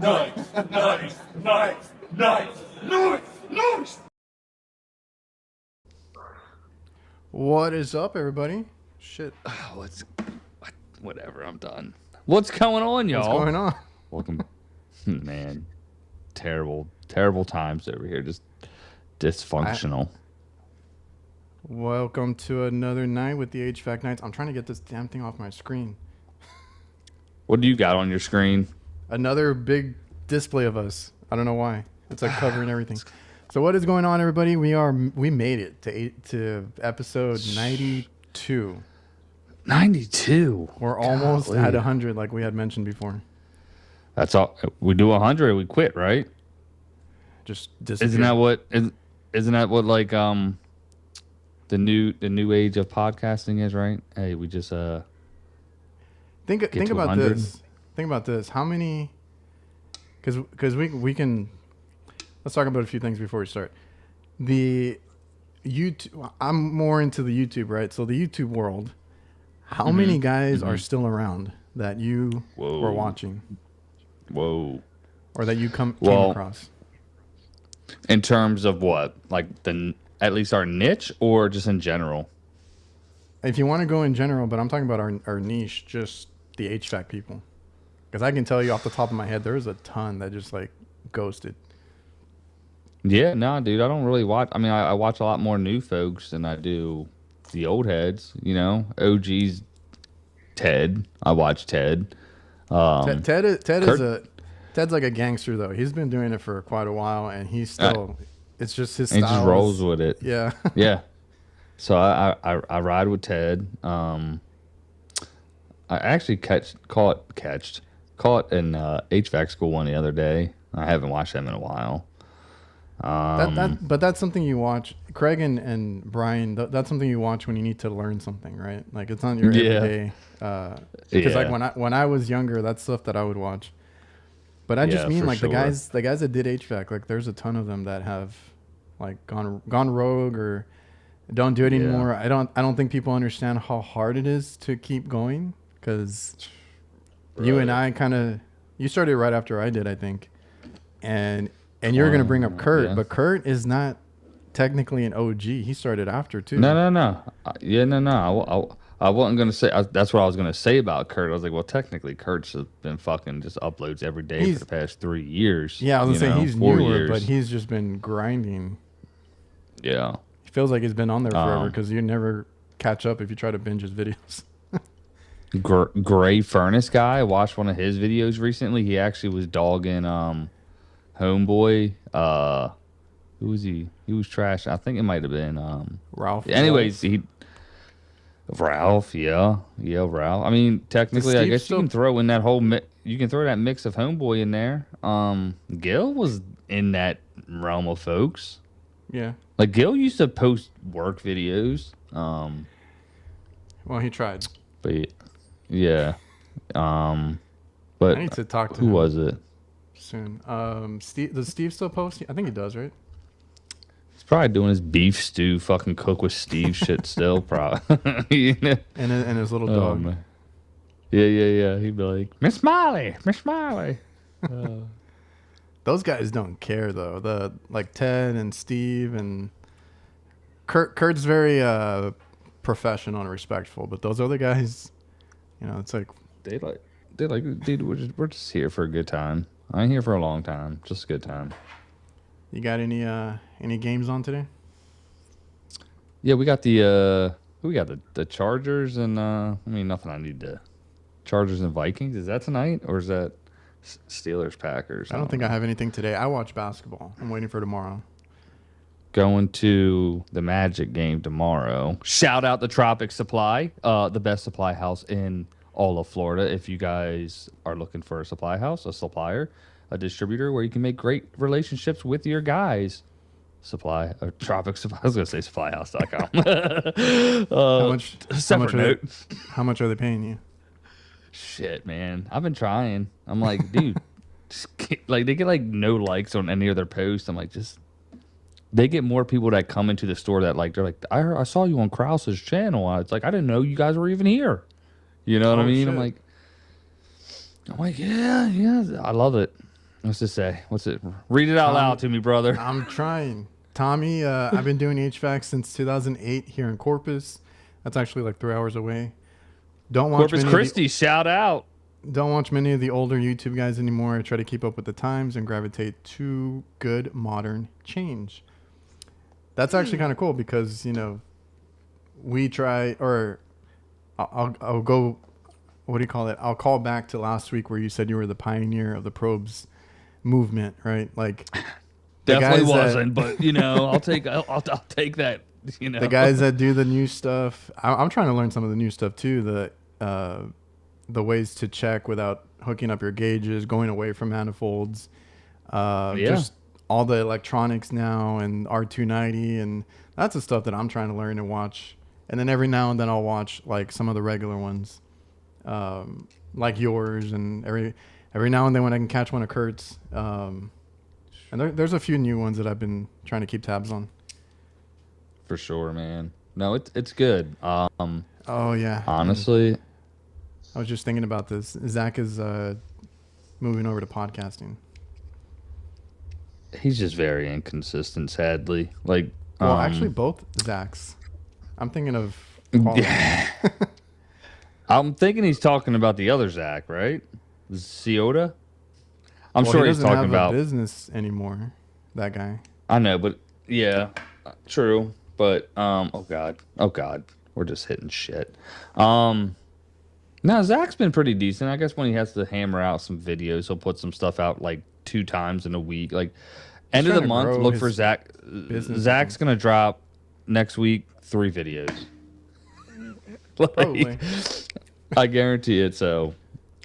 Nice, nice, nice, nice, nice, nice. What is up, everybody? Shit. Whatever, I'm done. What's going on, y'all? What's going on? Welcome. Man, terrible times over here. Just dysfunctional. Welcome to another night with the HVAC Knights. I'm trying to get this damn thing off my screen. What do you got on your screen? Another big display of us. I don't know why. It's like covering everything. So what is going on, everybody? We made it to episode 92. 92. We're almost at 100, like we had mentioned before. That's all. We do 100, we quit, right? Just disappear. Isn't that what like the new age of podcasting is, right? Hey, we just think about 100. this. Think about this. How many? Because we can. Let's talk about a few things before we start. The YouTube. I'm more into the YouTube, right? So the YouTube world. How many guys are still around that you were watching? Whoa. Or that you came across? In terms of what? Like at least our niche, or just in general? If you want to go in general, but I'm talking about our niche, just the HVAC people. Because I can tell you off the top of my head, there's a ton that just like ghosted. Yeah, no, dude, I don't really watch. I mean, I watch a lot more new folks than I do the old heads. You know, OG's Ted. I watch Ted. Ted's like a gangster though. He's been doing it for quite a while, and he's still. It's just his style. He just rolls with it. Yeah. Yeah. So I ride with Ted. I actually caught in HVAC school one the other day. I haven't watched them in a while. But that's something you watch. Craig and Brian, that's something you watch when you need to learn something, right? Like it's not your everyday. Because like when I was younger, that's stuff that I would watch. But I just mean like the guys that did HVAC, like there's a ton of them that have like gone rogue or don't do it anymore. I don't think people understand how hard it is to keep going, because you and I you started right after I did, I think, and you're gonna bring up Kurt, but Kurt is not technically an OG. He started after too. No. I wasn't gonna say. That's what I was gonna say about Kurt. I was like, well, technically, Kurt's been fucking just uploads every day for the past 3 years. Yeah, I was gonna say he's newer, years. but he's just been grinding. Yeah, he feels like he's been on there forever because you never catch up if you try to binge his videos. Gray Furnace guy. I watched one of his videos recently. He actually was dogging Homeboy. Who was he? He was trash. I think it might have been Ralph. Anyways, Ralph, yeah, Ralph. I mean, technically, I guess you can throw in that whole you can throw that mix of Homeboy in there. Gil was in that realm of folks. Yeah, like Gil used to post work videos. Well, he tried. But yeah, but I need to talk to him. Who was it? Soon. Steve, does Steve still post? I think he does, right? He's probably doing his beef stew, fucking cook with Steve shit still, probably. You know? And his little dog. Man. Yeah. He'd be like, Miss Molly. Those guys don't care though. Like Ted and Steve and Kurt's very professional and respectful, but those other guys, you know, it's like they like, dude, we're just here for a good time. I ain't here for a long time, just a good time. You got any games on today? Yeah, we got the Chargers and nothing I need to. Chargers and Vikings, is that tonight or is that Steelers Packers? I don't think I have anything today. I watch basketball. I'm waiting for tomorrow. Going to the Magic game tomorrow. Shout out the Tropic Supply, the best supply house in all of Florida. If you guys are looking for a supply house, a supplier, a distributor where you can make great relationships with your guys. Tropic Supply. I was going to say supplyhouse.com. How much are they paying you? Shit, man. I've been trying. I'm like, dude, like they get like no likes on any of their posts. I'm like, they get more people that come into the store that like, they're like, I saw you on Krauss's channel. It's like, I didn't know you guys were even here. You know what I mean? Shit. I'm like, yeah, I love it. What's it say? What's it? Read it out loud to me, brother. I'm trying. Tommy, I've been doing HVAC since 2008 here in Corpus. That's actually like 3 hours away. Don't watch Corpus Christi, shout out. Don't watch many of the older YouTube guys anymore. I try to keep up with the times and gravitate to good modern change. That's actually kind of cool because, we try, or I'll go, what do you call it? I'll call back to last week where you said you were the pioneer of the probes movement, right? Like, definitely wasn't, but I'll take that. The guys that do the new stuff. I'm trying to learn some of the new stuff too. The ways to check without hooking up your gauges, going away from manifolds, just all the electronics now and R290, and that's the stuff that I'm trying to learn and watch. And then every now and then I'll watch like some of the regular ones, like yours, and every now and then when I can catch one of Kurt's. And there's a few new ones that I've been trying to keep tabs on. For sure, man. No, it's good. Oh yeah. Honestly, I was just thinking about this. Zach is moving over to podcasting. He's just very inconsistent, sadly. Like, well, actually, both Zachs. I'm thinking of. Yeah. I'm thinking he's talking about the other Zach, right? Ciota. I'm sure he's talking about a business anymore. That guy. I know, but yeah, true. But oh god, we're just hitting shit. No, Zach's been pretty decent. I guess when he has to hammer out some videos, he'll put some stuff out like 2 times in a week. Like end of the month, look for Zach. Zach's gonna drop next week 3 videos. Probably. I guarantee it. So,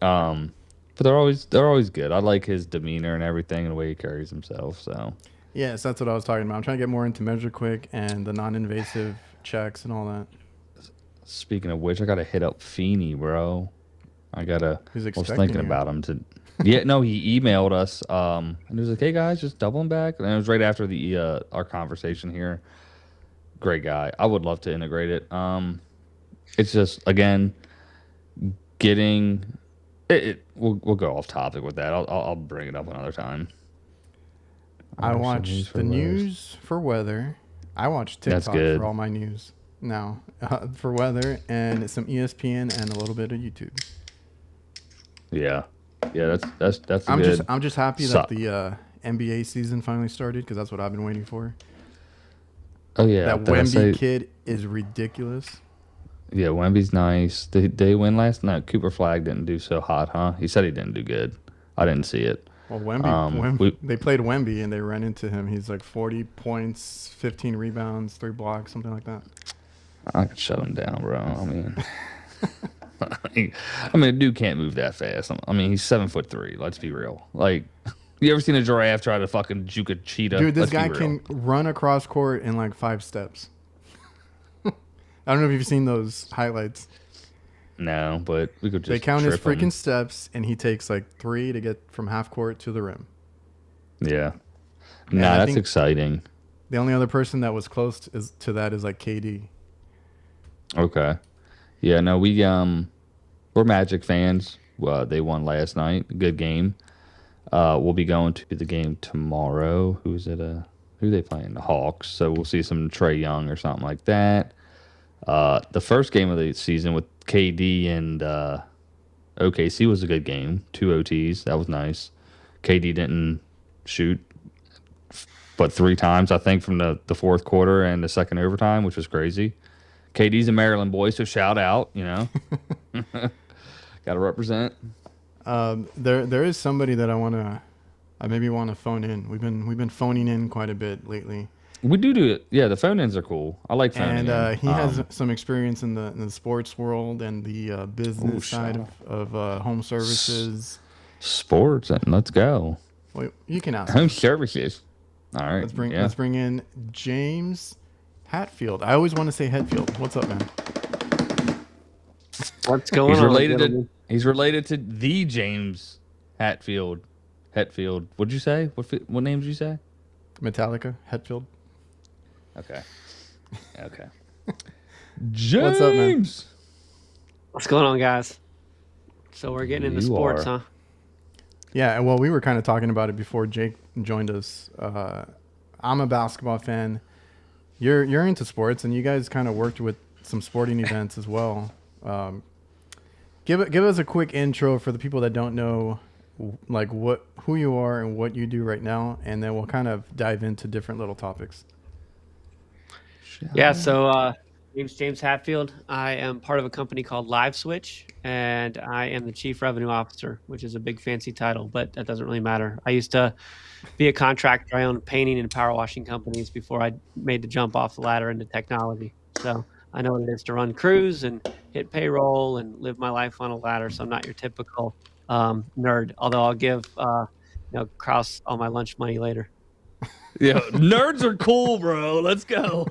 but they're always good. I like his demeanor and everything and the way he carries himself. So. Yes, that's what I was talking about. I'm trying to get more into Measure Quick and the non-invasive checks and all that. Speaking of which, I gotta hit up Feeney, bro. I was thinking about him to. Yeah, no, he emailed us, and he was like, "Hey guys, just doubling back." And it was right after the our conversation here. Great guy. I would love to integrate it. It's just again getting it. We'll go off topic with that. I'll bring it up another time. I watch the news for weather. I watch TikTok for all my news now for weather, and some ESPN and a little bit of YouTube. Yeah, that's. I'm just happy that the NBA season finally started because that's what I've been waiting for. Oh yeah, that Wemby kid is ridiculous. Yeah, Wemby's nice. Did they win last night? Cooper Flag didn't do so hot, huh? He said he didn't do good. I didn't see it. Well, Wemby, they played Wemby and they ran into him. He's like 40 points, 15 rebounds, 3 blocks, something like that. I could shut him down, bro. I mean, a dude can't move that fast. I mean, he's 7'3". Let's be real. Like, you ever seen a giraffe try to fucking juke a cheetah? Dude, this guy can run across court in like 5 steps. I don't know if you've seen those highlights. No, but we could just. They count his freaking steps, and he takes like 3 to get from half court to the rim. Yeah. Nah, that's exciting. The only other person that was close to that is like KD. Okay. Yeah, no, we're Magic fans. They won last night. Good game. We'll be going to the game tomorrow. Who are they playing? The Hawks. So we'll see some Trae Young or something like that. The first game of the season with KD and OKC was a good game. 2 OTs. That was nice. KD didn't shoot, but 3 times, I think, from the fourth quarter and the second overtime, which was crazy. KD's a Maryland boy, so shout out, Got to represent. There is somebody that I maybe want to phone in. We've been phoning in quite a bit lately. We do it. Yeah, the phone-ins are cool. I like phoning in. And he has some experience in the sports world and the business side of home services. Sports, let's go. Well, you can ask. Home services. All right. Let's bring in James Hatfield. I always want to say Hetfield. What's up, man? What's going on? He's related to the James Hatfield. What'd you say? What name did you say? Metallica, Hetfield. Okay. James. What's up, man? What's going on, guys? So we're getting into sports, huh? Yeah, well, we were kind of talking about it before Jake joined us. I'm a basketball fan. You're into sports, and you guys kind of worked with some sporting events as well. Give us a quick intro for the people that don't know, like who you are and what you do right now, and then we'll kind of dive into different little topics. Yeah, so name's James Hatfield. I am part of a company called Liveswitch, and I am the Chief Revenue Officer, which is a big fancy title, but that doesn't really matter. I used to be a contractor. I owned painting and power washing companies before I made the jump off the ladder into technology. So I know what it is to run crews and hit payroll and live my life on a ladder. So I'm not your typical nerd, although I'll give Krauss all my lunch money later. Yeah, nerds are cool, bro. Let's go.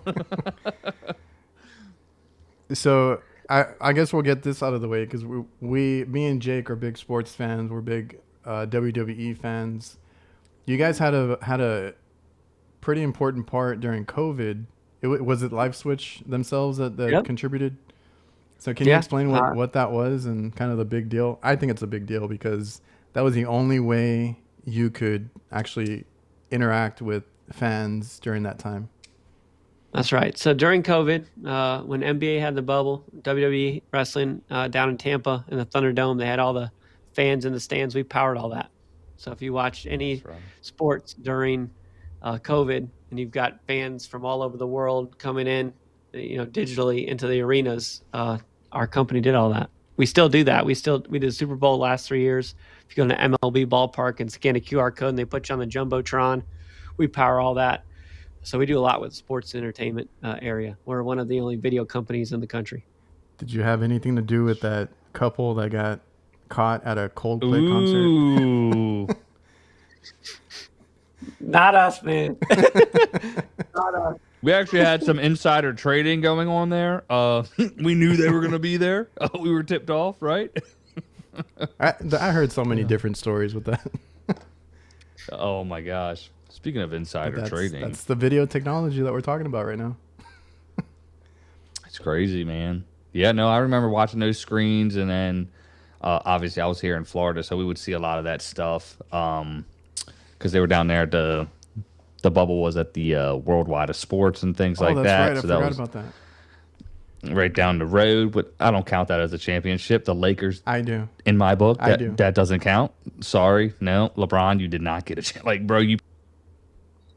So I guess we'll get this out of the way because me and Jake are big sports fans. We're big WWE fans. You guys had a pretty important part during COVID. Was it Liveswitch themselves that Yep. contributed? So can you explain what that was and kind of the big deal? I think it's a big deal because that was the only way you could actually interact with fans during that time. That's right. So during COVID, when NBA had the bubble, WWE wrestling down in Tampa in the Thunderdome, they had all the fans in the stands. We powered all that. So if you watch any sports during COVID and you've got fans from all over the world coming in, digitally into the arenas, our company did all that. We still do that. We did Super Bowl last 3 years. If you go to the MLB ballpark and scan a QR code and they put you on the Jumbotron, we power all that. So we do a lot with the sports entertainment area. We're one of the only video companies in the country. Did you have anything to do with that couple that got caught at a Coldplay concert? Not us, man. Not us. We actually had some insider trading going on there. We knew they were going to be there. We were tipped off, right? I heard so many different stories with that. Oh my gosh. Speaking of insider trading. That's the video technology that we're talking about right now. It's crazy, man. Yeah, no, I remember watching those screens, and then obviously I was here in Florida, so we would see a lot of that stuff because they were down there. The bubble was at the Worldwide of Sports and things like that. Right. I so forgot about that. Right down the road, but I don't count that as a championship. The Lakers, I do. In my book, I do. That doesn't count. Sorry, no, LeBron, you did not get a chance. Like, bro, you.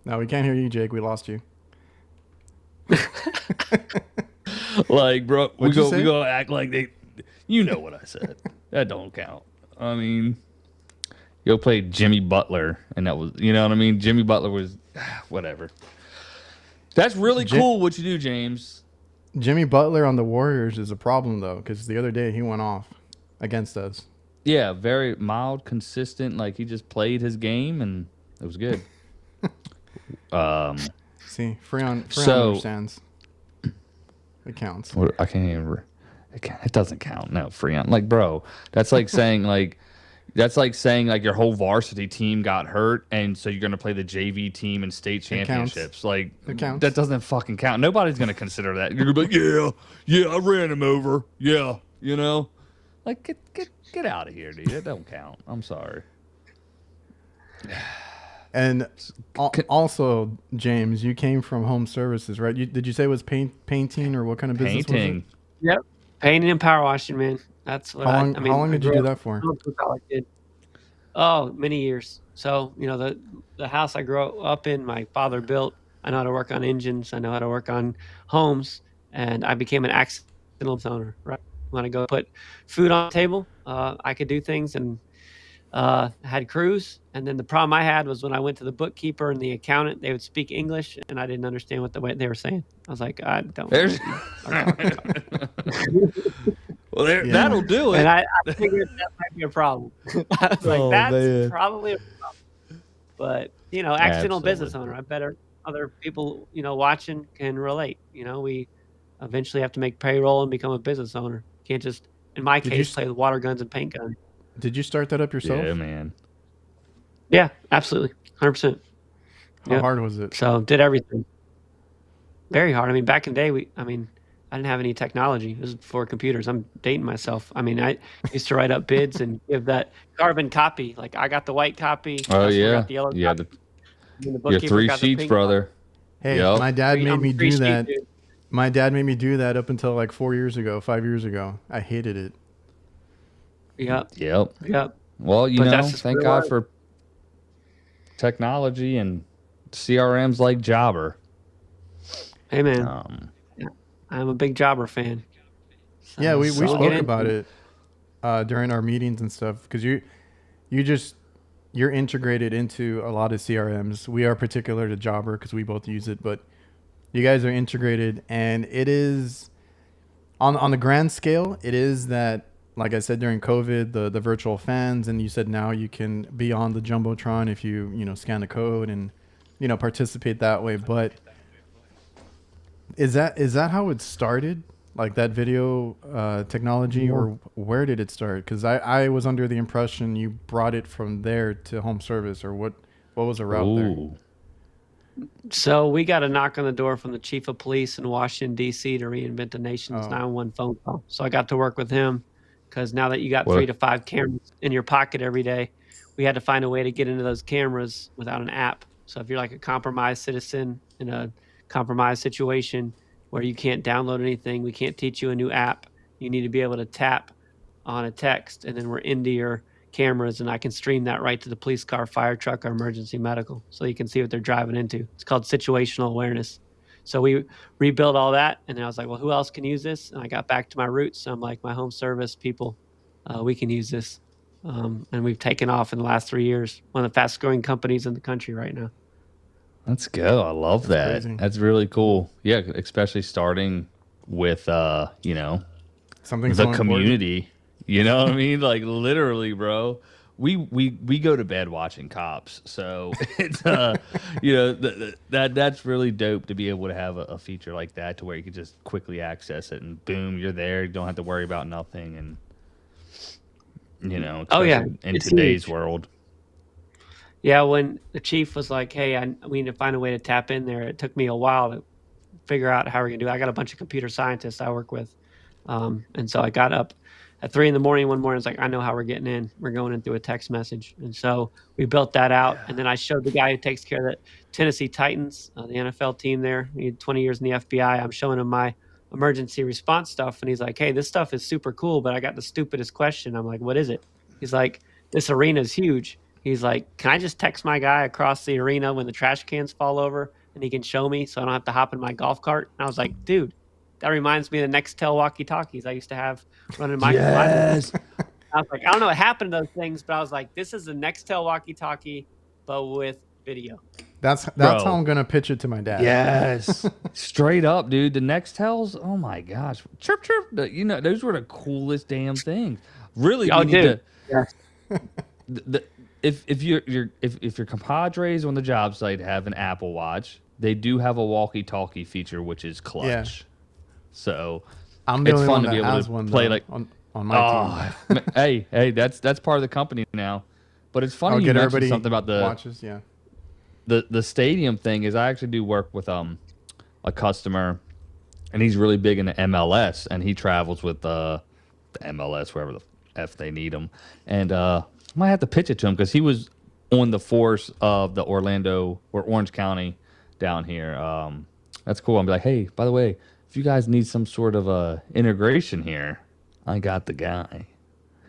No, we can't hear you, Jake. We lost you. Like, bro, we What'd you say? go act like they. You know what I said. That don't count. I mean, you played Jimmy Butler, and that was, you know what I mean. Jimmy Butler was whatever. That's really cool what you do, James. Jimmy Butler on the Warriors is a problem though, because the other day he went off against us. Yeah, very mild, consistent. Like he just played his game, and it was good. See, Freon understands. It counts. I can't even. It doesn't count. No, Freon. Like, bro, that's like saying your whole varsity team got hurt, and so you're gonna play the JV team in state championships. Like, it counts. That doesn't fucking count. Nobody's gonna consider that. You're gonna be like, yeah, I ran him over. Yeah, you know, like get out of here, dude. It don't count. I'm sorry. And also, James, you came from home services, right? Did you say it was painting or what kind of business was it? Yep, painting and power washing, man. That's what How long did you do that for? Oh, many years. So, the house I grew up in, my father built. I know how to work on engines. I know how to work on homes. And I became an accidental owner, right? When I go put food on the table, I could do things and had crews. And then the problem I had was when I went to the bookkeeper and the accountant, they would speak English, and I didn't understand what they were saying. I was like, I don't know. Well, that'll do it. And I figured that might be a problem. I was like, that's probably a problem. But, accidental business owner. I bet other people, watching can relate. We eventually have to make payroll and become a business owner. Can't just, in my case, play with water guns and paint guns. Did you start that up yourself? Yeah, man. Yeah, absolutely. 100%. How hard was it? So did everything. Very hard. I mean, back in the day, I didn't have any technology. It was before computers. I'm dating myself. I mean, I used to write up bids and give that carbon copy. Like I got the white copy. Oh Customer yeah, got the yellow yeah. copy. And the Your bookkeeper 3 got the sheets, pink brother. Hey, Yep. my dad made me do that. Dude. My dad made me do that up until like 5 years ago. I hated it. Yep. Yep. Well, you know, thank God for technology and CRMs like Jobber. Hey man, I'm a big Jobber fan. So, yeah, we spoke about it during our meetings and stuff because you're integrated into a lot of CRMs. We are particular to Jobber because we both use it, but you guys are integrated, and it is on the grand scale. It is that, like I said during COVID, the virtual fans, and you said now you can be on the jumbotron if you scan the code and participate that way. But is that how it started? Like that video technology, or where did it start? Because I was under the impression you brought it from there to home service, or what was the route there? So we got a knock on the door from the chief of police in Washington, D.C. to reinvent the nation's 911 phone call. So I got to work with him because now that you got 3 to 5 cameras in your pocket every day, we had to find a way to get into those cameras without an app. So if you're like a compromised citizen in a compromised situation where you can't download anything, we can't teach you a new app. You need to be able to tap on a text, and then we're into your cameras, and I can stream that right to the police car, fire truck, or emergency medical, so you can see what they're driving into. It's called situational awareness. So we rebuilt all that, and then I was like, well, who else can use this? And I got back to my roots. So I'm like, my home service people, we can use this. And we've taken off in the last 3 years. One of the fastest growing companies in the country right now. Let's go. I love that. Crazy. That's really cool. Yeah, especially starting with Something the community. You know what I mean? Like literally, bro. We go to bed watching Cops, so it's that's really dope to be able to have a feature like that to where you can just quickly access it and boom, you're there. You don't have to worry about nothing, and in today's world. Yeah, when the chief was like, hey, we need to find a way to tap in there, it took me a while to figure out how we're going to do it. I got a bunch of computer scientists I work with. And so I got up at 3 a.m. one morning. It's like, I know how we're getting in. We're going in through a text message. And so we built that out. And then I showed the guy who takes care of the Tennessee Titans, the NFL team there. He had 20 years in the FBI. I'm showing him my emergency response stuff. And he's like, hey, this stuff is super cool, but I got the stupidest question. I'm like, what is it? He's like, this arena is huge. He's like, can I just text my guy across the arena when the trash cans fall over and he can show me so I don't have to hop in my golf cart? And I was like, dude, that reminds me of the Nextel walkie-talkies I used to have running my Yes. I was like, I don't know what happened to those things, but I was like, this is a Nextel walkie-talkie, but with video. That's how I'm gonna pitch it to my dad. Yes. Straight up, dude. The Nextels, oh my gosh. Chirp chirp. Those were the coolest damn things. Really, Oh, dude. yes. If your compadres on the job site have an Apple Watch, they do have a walkie-talkie feature, which is clutch. Yeah. So I'm the it's only fun one to that be able has to one play though, like on my team. hey, that's part of the company now. But it's funny you mentioned something about the watches. Yeah. The stadium thing is I actually do work with a customer, and he's really big into MLS, and he travels with the MLS wherever the F they need him, and I might have to pitch it to him because he was on the force of the Orlando or Orange County down here. That's cool. I'll be like, hey, by the way, if you guys need some sort of integration here, I got the guy.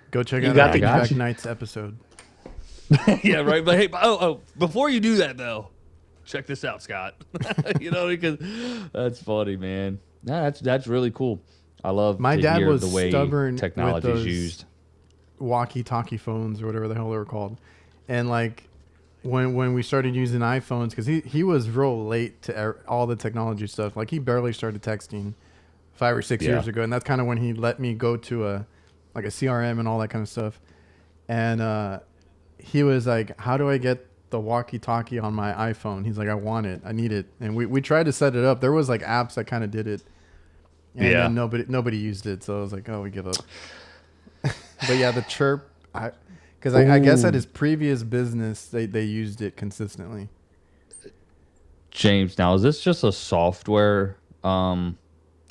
Go check out the HVAC KNIGHTS episode. Yeah, right. But hey, before you do that though, check this out, Scott. Because that's funny, man. No, that's really cool. I love my to dad hear was the way stubborn technology with is those used. Walkie-talkie phones or whatever the hell they were called, and like when we started using iPhones, because he was real late to all the technology stuff. Like he barely started texting 5 or 6 years ago, and that's kind of when he let me go to a CRM and all that kind of stuff. And he was like, how do I get the walkie-talkie on my iPhone? He's like, I want it, I need it. And we tried to set it up. There was like apps that kind of did it, and then nobody used it, so I was like, oh, we give up. But yeah, the chirp, because I guess at his previous business they used it consistently. James, now is this just a software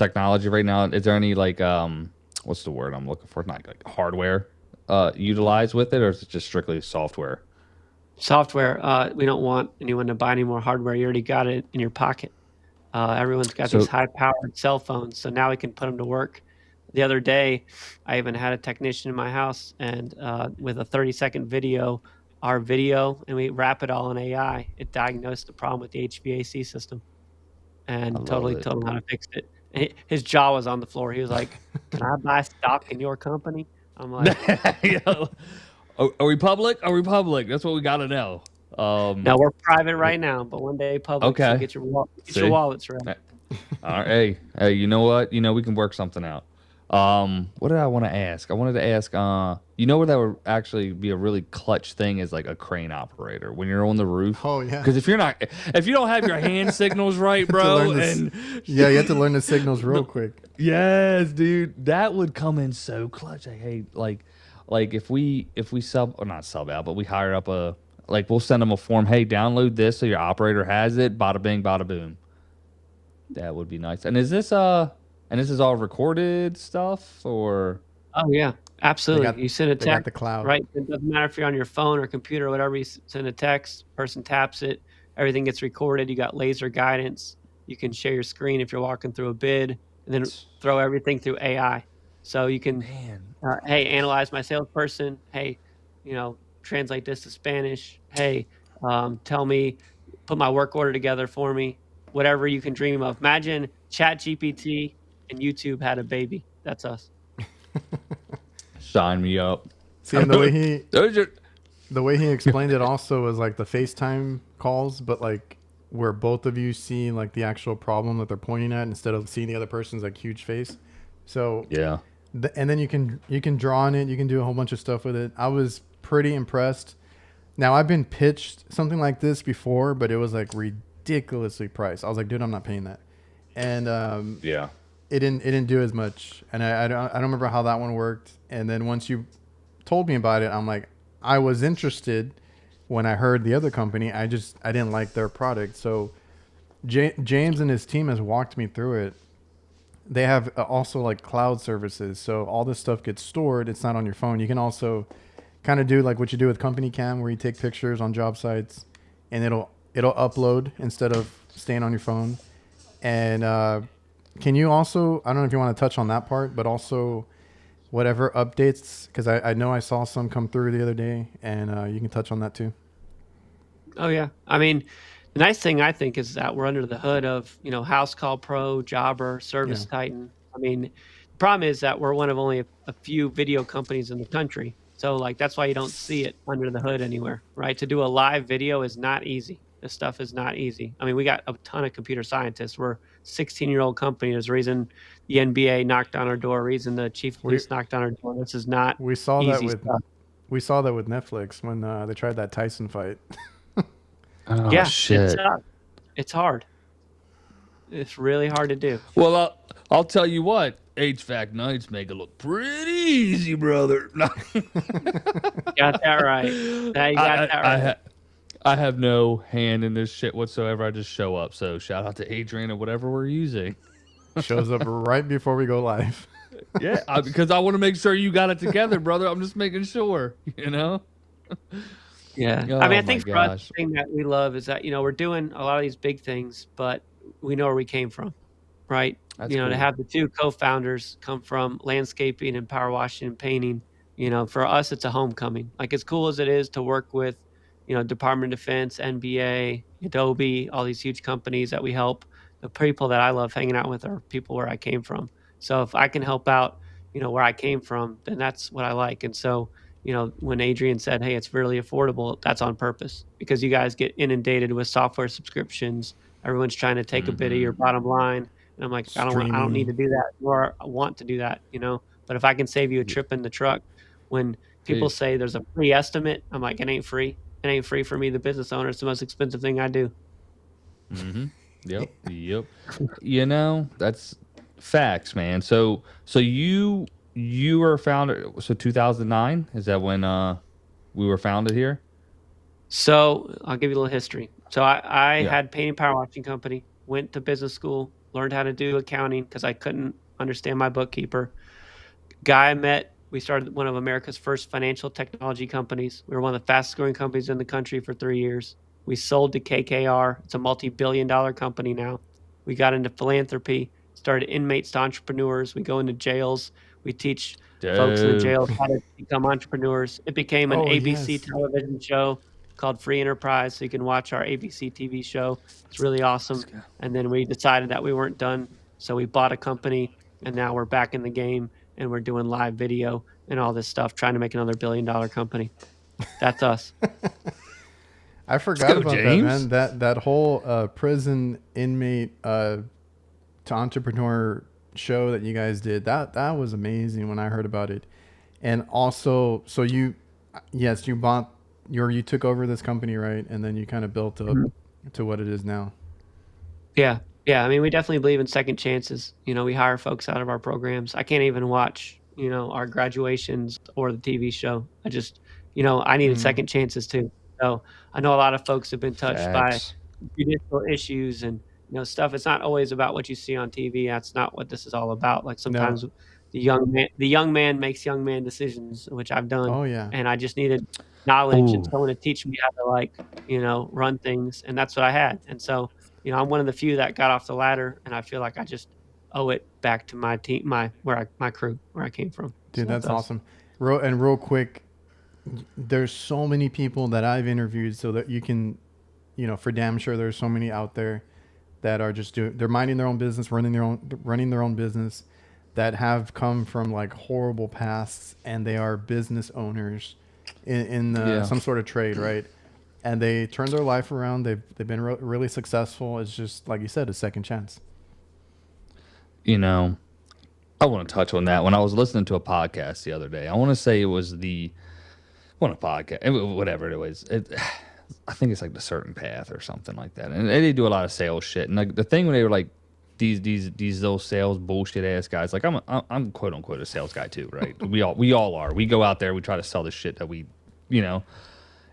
technology right now? Is there any like what's the word I'm looking for? Not like hardware utilized with it, or is it just strictly software? Software. We don't want anyone to buy any more hardware. You already got it in your pocket. Everyone's got these high-powered cell phones, so now we can put them to work. The other day, I even had a technician in my house, and with a 30-second video, and we wrap it all in AI. It diagnosed the problem with the HVAC system, and totally told him how to fix it. And his jaw was on the floor. He was like, "Can I buy stock in your company?" I'm like, "Are we public? Are we public? That's what we got to know." No, we're private right now, but one day public. Okay. So get your wallets ready. All right. Hey, you know what? We can work something out. What did I want to ask? I wanted to ask, where that would actually be a really clutch thing is like a crane operator when you're on the roof. Oh yeah. Because if you don't have your hand signals right, bro, you have to learn the signals real quick. Yes, dude, that would come in so clutch. I hate like if we not sub out, but we hire up we'll send them a form. Hey, download this so your operator has it. Bada bing, bada boom. That would be nice. And is this all recorded stuff or? Oh yeah, absolutely. You send a text, the cloud. Right? It doesn't matter if you're on your phone or computer or whatever. You send a text, person taps it, everything gets recorded. You got laser guidance. You can share your screen if you're walking through a bid, and then throw everything through AI. So you can, hey, analyze my salesperson. Hey, translate this to Spanish. Hey, tell me, put my work order together for me. Whatever you can dream of. Imagine ChatGPT and YouTube had a baby. That's us. Sign me up. See, and the way he explained it also was like the FaceTime calls, but like where both of you see like the actual problem that they're pointing at instead of seeing the other person's like huge face. So yeah. And then you can draw on it. You can do a whole bunch of stuff with it. I was pretty impressed. Now I've been pitched something like this before, but it was like ridiculously priced. I was like, dude, I'm not paying that. And it didn't do as much. And I don't remember how that one worked. And then once you told me about it, I'm like, I was interested when I heard the other company. I didn't like their product. So James and his team has walked me through it. They have also like cloud services. So all this stuff gets stored. It's not on your phone. You can also kind of do like what you do with Company Cam, where you take pictures on job sites and it'll upload instead of staying on your phone. And can you also, I don't know if you want to touch on that part, but also whatever updates, because I know I saw some come through the other day, and you can touch on that too. Oh yeah. I mean, the nice thing I think is that we're under the hood of, House Call Pro, Jobber, Service Titan. I mean, the problem is that we're one of only a few video companies in the country. So like, that's why you don't see it under the hood anywhere, right? To do a live video is not easy. This stuff is not easy. I mean, we got a ton of computer scientists. We're a 16-year-old company. There's a reason the NBA knocked on our door, reason the chief of police knocked on our door. This is not We saw easy that stuff. We saw that with Netflix when they tried that Tyson fight. Oh, yeah, shit. It's hard. It's really hard to do. Well, I'll tell you what. HVAC Knights make it look pretty easy, brother. Got that right. You got that right. I have no hand in this shit whatsoever. I just show up. So shout out to Adrian or whatever we're using. Shows up right before we go live. Yeah, because I want to make sure you got it together, brother. I'm just making sure, Yeah. Oh, I mean, I think for us, the thing that we love is that, we're doing a lot of these big things, but we know where we came from, right? That's cool. To have the two co-founders come from landscaping and power washing and painting, for us, it's a homecoming. Like as cool as it is to work with, Department of Defense, NBA, Adobe, all these huge companies that we help, the people that I love hanging out with are people where I came from. So if I can help out, where I came from, then that's what I like. And so, when Adrian said, hey, it's really affordable, that's on purpose because you guys get inundated with software subscriptions. Everyone's trying to take a bit of your bottom line. And I'm like, I don't need to do that, nor I want to do that, But if I can save you a trip in the truck, when people say there's a free estimate, I'm like, it ain't free. It ain't free for me, the business owner. It's the most expensive thing I do. Mm-hmm. Yep. That's facts, man. So you were founded. So 2009 is that when we were founded here? So I'll give you a little history. So I had painting power washing company. Went to business school. learned how to do accounting because I couldn't understand my bookkeeper. Guy I met, we started one of America's first financial technology companies. We were one of the fastest growing companies in the country for 3 years. We sold to KKR. It's a multi-billion-dollar company now. We got into philanthropy, started inmates to entrepreneurs. We go into jails. We teach folks in the jails how to become entrepreneurs. It became an ABC television show called Free Enterprise, so you can watch our ABC TV show. It's really awesome. And then we decided that we weren't done, so we bought a company, and now we're back in the game, and we're doing live video and all this stuff, trying to make another billion-dollar company. That's us. I forgot about James. that, man. That whole prison inmate to entrepreneur show that you guys did, that was amazing when I heard about it. And also, so you took over this company, right? And then you kind of built up to what it is now. Yeah. I mean, we definitely believe in second chances. We hire folks out of our programs. I can't even watch, our graduations or the TV show. I just, I needed second chances too. So I know a lot of folks have been touched by judicial issues and stuff. It's not always about what you see on TV. That's not what this is all about. Like sometimes the young man makes young man decisions, which I've done. Oh yeah. And I just needed knowledge and someone to teach me how to run things. And that's what I had. And so, I'm one of the few that got off the ladder, and I feel like I just owe it back to my team, my crew, where I came from. Dude, so that's awesome. Real quick, there's so many people that I've interviewed, so that you can, for damn sure, there's so many out there that are just they're minding their own business, running their own business, that have come from like horrible pasts, and they are business owners in some sort of trade, right? And they turned their life around. They've been really successful. It's just like you said, a second chance. I want to touch on that. When I was listening to a podcast the other day, I want to say it was whatever it was. I think it's like The Certain Path or something like that. And they do a lot of sales shit. And like the thing when they were like these those sales bullshit ass guys, like I'm quote unquote a sales guy too, right? we all are. We go out there, we try to sell the shit that we,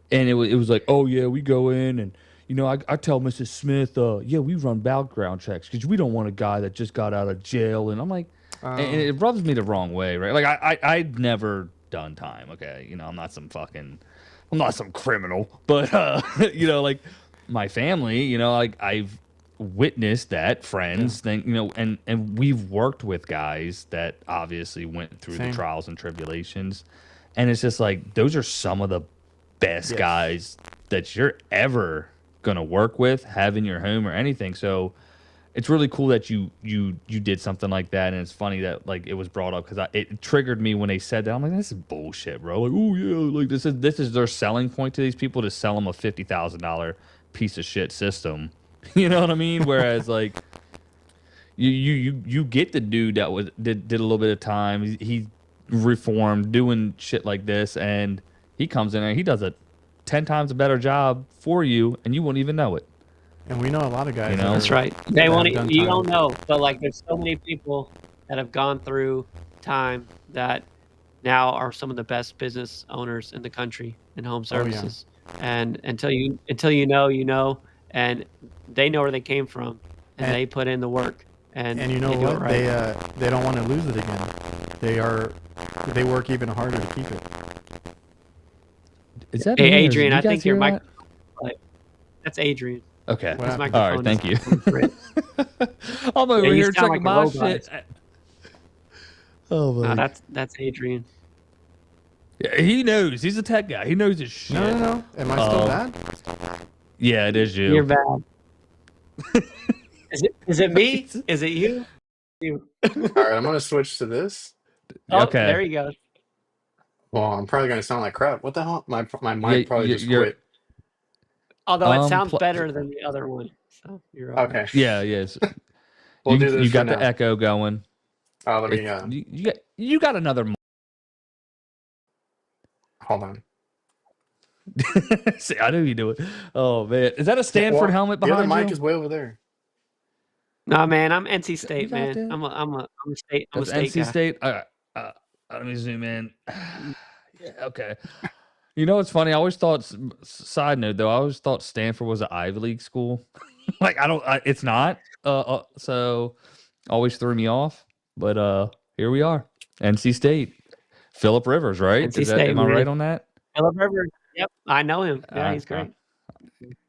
And it was like, oh yeah, we go in and I tell Mrs. Smith, yeah, we run background checks because we don't want a guy that just got out of jail. And I'm like, and it rubs me the wrong way, right? Like I've never done time, okay? I'm not some criminal, but like my family, like I've witnessed that friends thing, and we've worked with guys that obviously went through the trials and tribulations, and it's just like those are some of the best guys that you're ever gonna work with, have in your home or anything. So it's really cool that you did something like that, and it's funny that like it was brought up because it triggered me when they said that. I'm like, this is bullshit, bro. Like, oh yeah, like this is their selling point to these people, to sell them a $50,000 piece of shit system. You know what I mean? Whereas like you get the dude that did a little bit of time, he reformed doing shit like this, and he comes in and he does a 10 times a better job for you, and you won't even know it. And we know a lot of guys. That's right. They won't. You don't know, but like, there's so many people that have gone through time that now are some of the best business owners in the country in home services. And until you know, and they know where they came from, and they put in the work. And you know what? Right. They don't want to lose it again. They work even harder to keep it. Is that hey, Adrian? I think your mic. That's Adrian. Okay. All right. Thank you. I'm over here checking my shit. Oh my. No, that's Adrian. Yeah, he knows. He's a tech guy. He knows his shit. No. Am I still bad? Yeah, it is you. You're bad. Is it me? Is it you? All right. I'm gonna switch to this. Oh, okay. There you go. Well, I'm probably going to sound like crap. What the hell? My mic probably just quit. Although it sounds better than the other one. So you're okay. Yeah, yes. We'll do this you got the echo going. Oh, let me... You got another... Hold on. See, I knew you do it. Oh, man. Is that a Stanford helmet behind you? The other mic is way over there. No, man. I'm NC State, man. I'm a state NC guy. State? All right. Let me zoom in. Yeah, okay. You know what's funny? I always thought, side note though, I always thought Stanford was an Ivy League school. Like it's not. So always threw me off. But here we are. NC State. Phillip Rivers, right? NC State, am I right on that? Phillip Rivers. Yep, I know him. Yeah, he's great.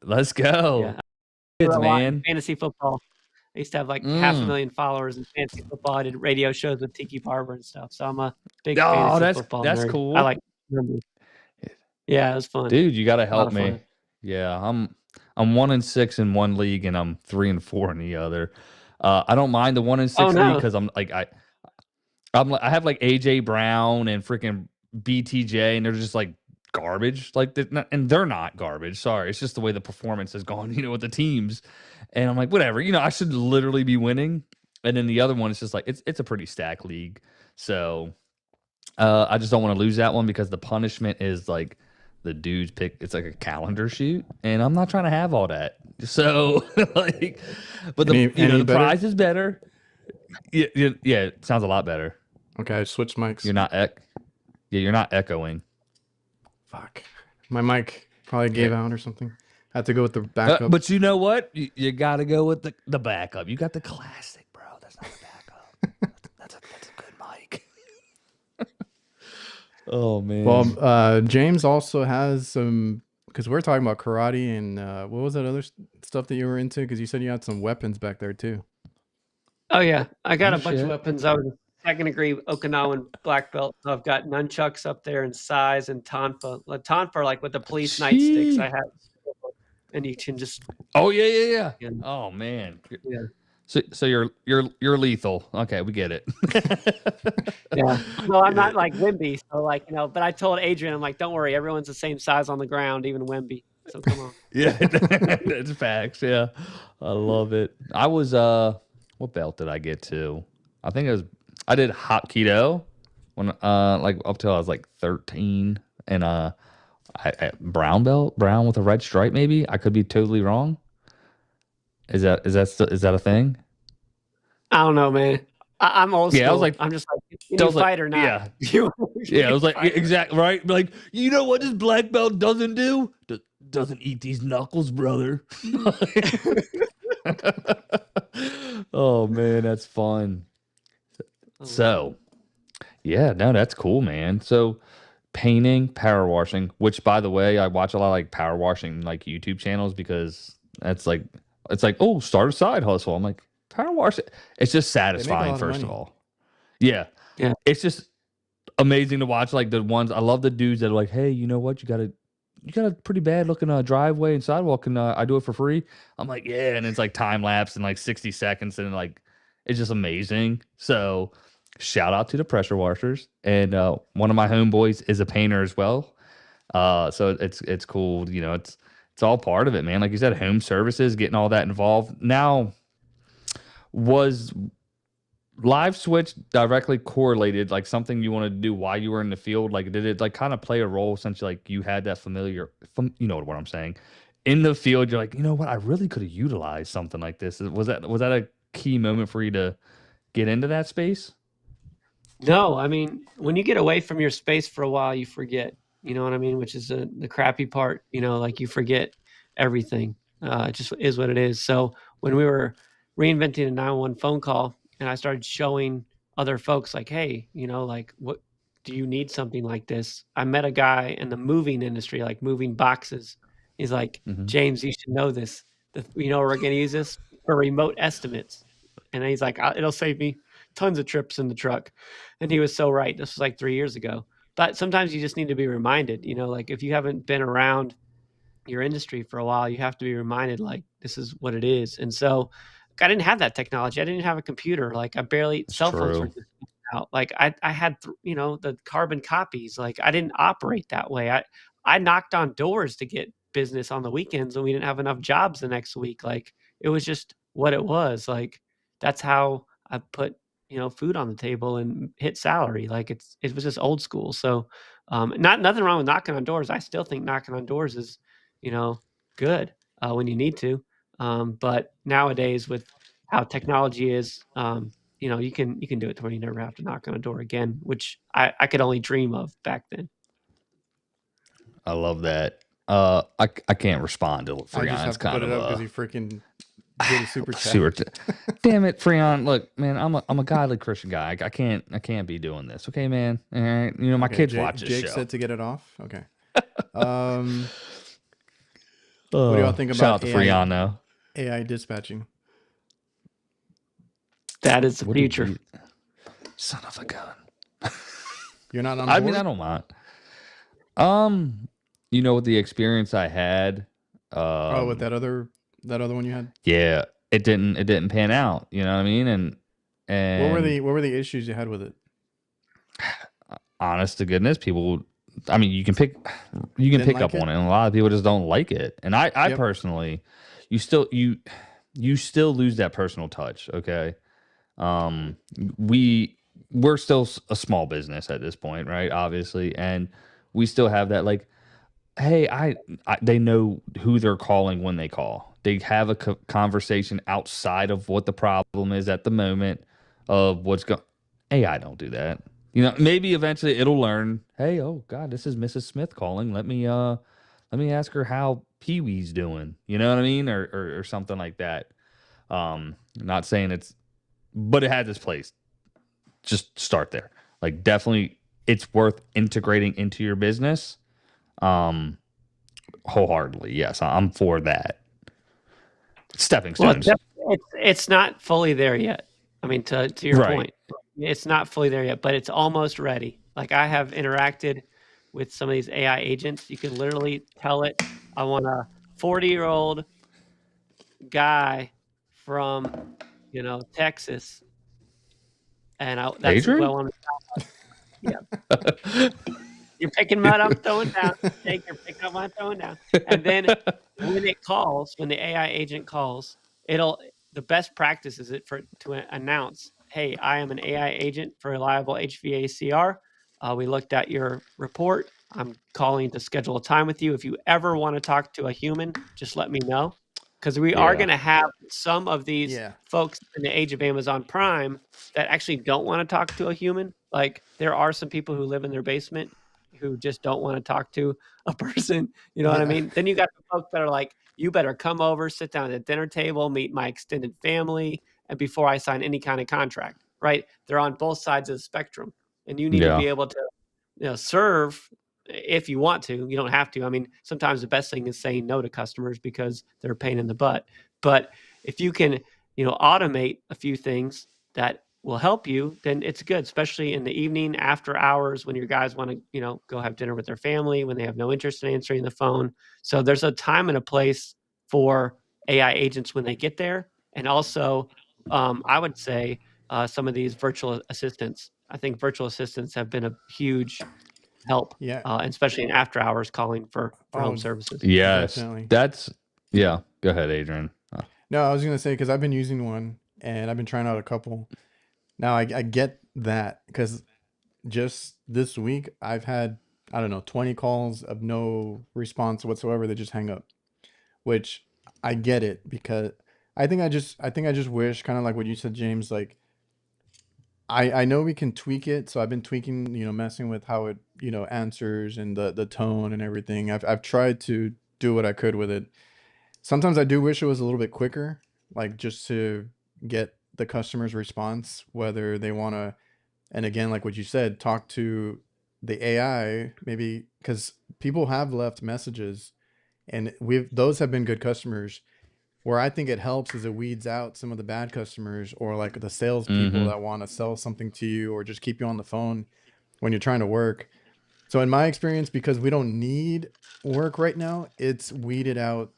Let's go. Yeah. Kids, man. Fantasy football. I used to have like 500,000 followers in fantasy football. I did radio shows with Tiki Barber and stuff. So I'm a big fantasy football that's nerd. cool. I like numbers. Yeah, it was fun. Dude, you gotta help me. Yeah, I'm 1-6 in one league and I'm 3-4 in the other. I don't mind the 1-6 league because I'm like I have like AJ Brown and freaking BTJ and they're just like garbage. Like they're not garbage. Sorry, it's just the way the performance has gone. With the teams, and I'm like whatever. I should literally be winning. And then the other one is just like it's a pretty stacked league. So I just don't want to lose that one because the punishment is like. The dudes pick it's like a calendar shoot and I'm not trying to have all that. So like but the prize is better. Yeah, it sounds a lot better. Okay, I switched mics. You're not echoing. Fuck. My mic probably gave out or something. I had to go with the backup. But you know what? You got to go with the backup. You got the classic, bro. That's not the backup. that's a good mic. Oh man. Well, James also has some because we're talking about karate and what was that other stuff that you were into? Because you said you had some weapons back there too. Oh yeah, I got a bunch of weapons. I was a second degree Okinawan black belt. So I've got nunchucks up there in size and tonfa. Tonfa like with the police nightsticks I have, and you can just. Oh yeah. Oh man. Yeah. So you're lethal. Okay, we get it. Yeah. Well, I'm not like Wimby, so like But I told Adrian, I'm like, don't worry, everyone's the same size on the ground, even Wimby. So come on. Yeah, that's facts. Yeah, I love it. I was what belt did I get to? I think I did Hapkido when like up till I was like 13, and I brown belt, brown with a red stripe. Maybe I could be totally wrong. Is that a thing? I don't know, man. I'm old school. Yeah, I was like, I'm just like, you fight or not. Yeah, I was like, exactly right. Like, you know what this black belt doesn't do? Doesn't eat these knuckles, brother. Oh man, that's fun. So, yeah, no, that's cool, man. So, painting, power washing, which by the way, I watch a lot of like power washing like YouTube channels because that's like. It's like, oh, start a side hustle. I'm like, power wash. It's just satisfying, first of all. Yeah. It's just amazing to watch. Like the ones, I love the dudes that are like, hey, you know what? You got a pretty bad looking driveway and sidewalk. Can I do it for free? I'm like, yeah. And it's like time lapse in like 60 seconds. And like, it's just amazing. So shout out to the pressure washers. And one of my homeboys is a painter as well. So it's cool. It's all part of it, man. Like you said, home services, getting all that involved. Now, was Liveswitch directly correlated, like something you wanted to do while you were in the field? Like, did it like kind of play a role since like you had that you know what I'm saying? In the field, you're like, you know what? I really could have utilized something like this. Was that a key moment for you to get into that space? No, I mean, when you get away from your space for a while, you forget. You know what I mean? Which is the crappy part, like you forget everything. It just is what it is. So when we were reinventing a 911 phone call and I started showing other folks like, hey, like what do you need something like this? I met a guy in the moving industry, like moving boxes. He's like, James, you should know this. We're going to use this for remote estimates. And he's like, it'll save me tons of trips in the truck. And he was so right. This was like 3 years ago. But sometimes you just need to be reminded, like if you haven't been around your industry for a while, you have to be reminded like this is what it is. And so I didn't have that technology. I didn't have a computer. Like I barely cell phones were just out. Like I had, the carbon copies. Like I didn't operate that way. I knocked on doors to get business on the weekends when we didn't have enough jobs the next week. Like it was just what it was. Like that's how I put food on the table and hit salary. Like it was just old school. So nothing wrong with knocking on doors. I still think knocking on doors is, good when you need to. But nowadays with how technology is, you can do it to where you never have to knock on a door again, which I could only dream of back then. I love that. I can't respond to Freon. I just have to put it up because you freaking Get a super chat. Damn it, Freon. Look, man, I'm a godly Christian guy. I can't be doing this. Okay, man. All right. You know, my kids watch this Jake show. said to get it off. Okay. What do y'all think Shout about out to Freon now. AI dispatching? That is the future. Son of a gun. You're not on board? I mean, I don't mind. You know, with the experience I had. With that other one you had? Yeah, it didn't pan out. You know what I mean? And what were the issues you had with it? Honest to goodness, people. I mean, you can pick up on it, and a lot of people just don't like it. And I personally, you still lose that personal touch. Okay, we're still a small business at this point, right? Obviously, and we still have that like, hey, they know who they're calling when they call. They have a conversation outside of what the problem is at the moment of what's going. AI don't do that. You know, maybe eventually it'll learn. Hey, oh God, this is Mrs. Smith calling. Let me ask her how Pee Wee's doing. You know what I mean, or something like that. Not saying but it has its place. Just start there. Like, definitely, it's worth integrating into your business. Wholeheartedly, yes, I'm for that. Stepping stones. Well, it's not fully there yet. I mean, to your point, it's not fully there yet, but it's almost ready. Like, I have interacted with some of these AI agents. You can literally tell it, I want a 40-year-old guy from, Texas, and that's Adrian? who I want to yeah. You're picking mud, I'm throwing down. Jake, you're picking up, I'm throwing down. And then when the AI agent calls, the best practice is to announce, hey, I am an AI agent for Reliable HVACR. We looked at your report. I'm calling to schedule a time with you. If you ever want to talk to a human, just let me know. Because we are going to have some of these folks in the age of Amazon Prime that actually don't want to talk to a human. Like, there are some people who live in their basement who just don't want to talk to a person. You know what I mean? Then you got the folks that are like, you better come over, sit down at the dinner table, meet my extended family, and before I sign any kind of contract, right? They're on both sides of the spectrum. And you need to be able to, serve if you want to. You don't have to. I mean, sometimes the best thing is saying no to customers because they're a pain in the butt. But if you can, automate a few things that will help you, then it's good, especially in the evening, after hours, when your guys want to, go have dinner with their family, when they have no interest in answering the phone. So there's a time and a place for AI agents when they get there. And also, I would say some of these virtual assistants. I think virtual assistants have been a huge help, especially in after hours calling for home services. Yes, definitely. Go ahead, Adrian. No, I was going to say, because I've been using one and I've been trying out a couple. Now I get that, because just this week I've had, I don't know, 20 calls of no response whatsoever. They just hang up, which I get it, because I think I just wish, kind of like what you said, James, like, I know we can tweak it. So I've been tweaking, messing with how it, answers and the tone and everything. I've tried to do what I could with it. Sometimes I do wish it was a little bit quicker, like just to get the customer's response, whether they want to, and again, like what you said, talk to the AI, maybe, because people have left messages and those have been good customers. Where I think it helps is it weeds out some of the bad customers, or like the salespeople that want to sell something to you or just keep you on the phone when you're trying to work. So in my experience, because we don't need work right now, it's weeded out,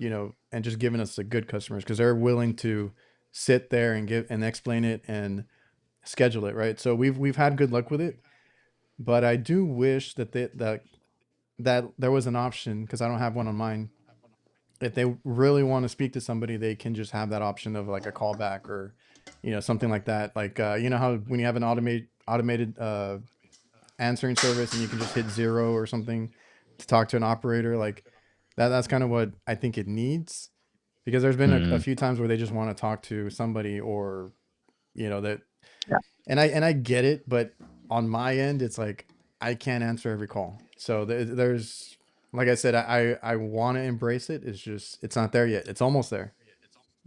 and just giving us the good customers, because they're willing to sit there and explain it and schedule it, right? So we've had good luck with it, but I do wish that there was an option, because I don't have one on mine. If they really want to speak to somebody, they can just have that option of like a callback or, something like that. Like, how when you have an automated answering service and you can just hit 0 or something to talk to an operator, like that's kind of what I think it needs, because there's been a few times where they just want to talk to somebody, or, that, and I get it, but on my end, it's like, I can't answer every call. So there's, like I said, I want to embrace it. It's just, it's not there yet. It's almost there.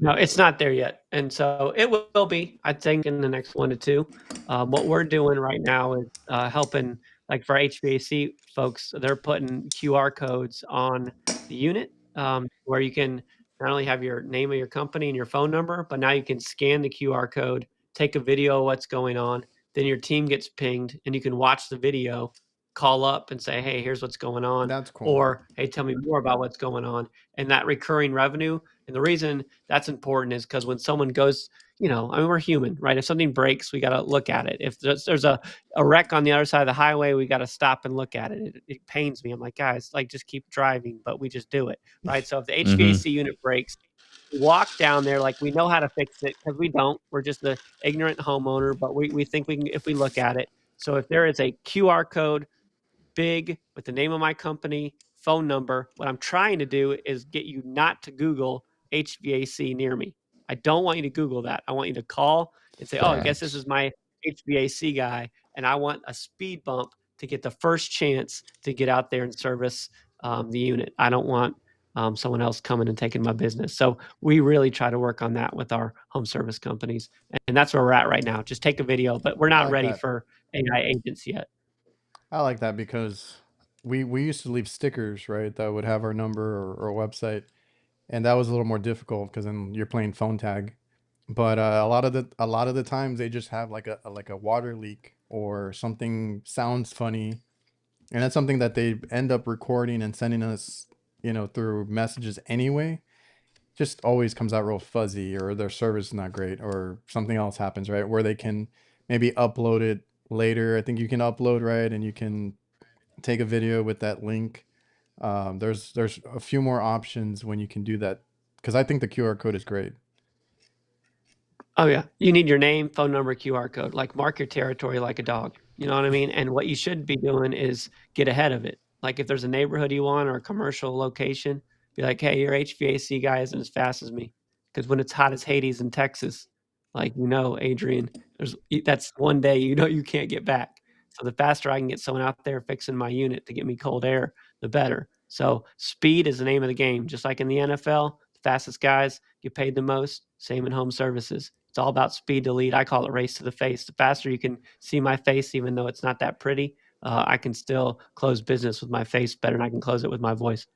No, it's not there yet. And so it will be, I think, in the next 1 to 2. What we're doing right now is helping, like for HVAC folks, they're putting QR codes on the unit where you can not only have your name of your company and your phone number, but now you can scan the QR code, take a video of what's going on, then your team gets pinged and you can watch the video, call up and say, hey, here's what's going on. That's cool. Or, hey, tell me more about what's going on. And that recurring revenue. And the reason that's important is because when someone goes, I mean, we're human, right? If something breaks, we got to look at it. If there's a wreck on the other side of the highway, we got to stop and look at it. It pains me. I'm like, guys, like just keep driving, but we just do it, right? So if the HVAC unit breaks, we walk down there like we know how to fix it because we don't. We're just the ignorant homeowner, but we think we can if we look at it. So if there is a QR code big with the name of my company, phone number. What I'm trying to do is get you not to Google HVAC near me. I don't want you to Google that. I want you to call and say, oh, I guess this is my HVAC guy, and I want a speed bump to get the first chance to get out there and service the unit. I don't want someone else coming and taking my business. So we really try to work on that with our home service companies. And that's where we're at right now. Just take a video, but we're not ready for AI agents yet. I like that because we used to leave stickers, right, that would have our number or website, and that was a little more difficult because then you're playing phone tag. But a lot of the times they just have like a water leak or something sounds funny, and that's something that they end up recording and sending us, through messages anyway. Just always comes out real fuzzy, or their service is not great, or something else happens, right? Where they can maybe upload it later. I think you can upload, right, and you can take a video with that link. There's a few more options when you can do that, because I think the QR code is great. Oh yeah, you need your name, phone number, QR code. Like mark your territory like a dog. You know what I mean? And what you should be doing is get ahead of it. Like if there's a neighborhood you want or a commercial location, be like, hey, your HVAC guy isn't as fast as me. Because when it's hot as Hades in Texas, like Adrian, that's one day you can't get back. So the faster I can get someone out there fixing my unit to get me cold air, the better. So speed is the name of the game. Just like in the NFL, the fastest guys get paid the most. Same in home services. It's all about speed to lead. I call it race to the face. The faster you can see my face, even though it's not that pretty, I can still close business with my face better than I can close it with my voice.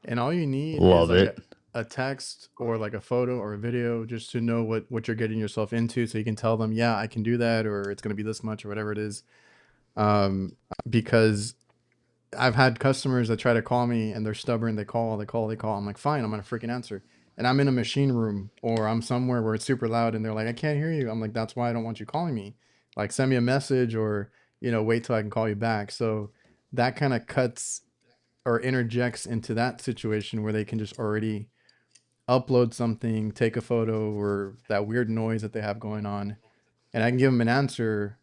And all you need is like a text or like a photo or a video just to know what you're getting yourself into, so you can tell them, yeah, I can do that, or it's going to be this much or whatever it is. Because I've had customers that try to call me and they're stubborn. They call. I'm like, fine, I'm going to freaking answer. And I'm in a machine room or I'm somewhere where it's super loud and they're like, I can't hear you. I'm like, that's why I don't want you calling me. Like, send me a message or, wait till I can call you back. So that kind of cuts or interjects into that situation where they can just already upload something, take a photo or that weird noise that they have going on. And I can give them an answer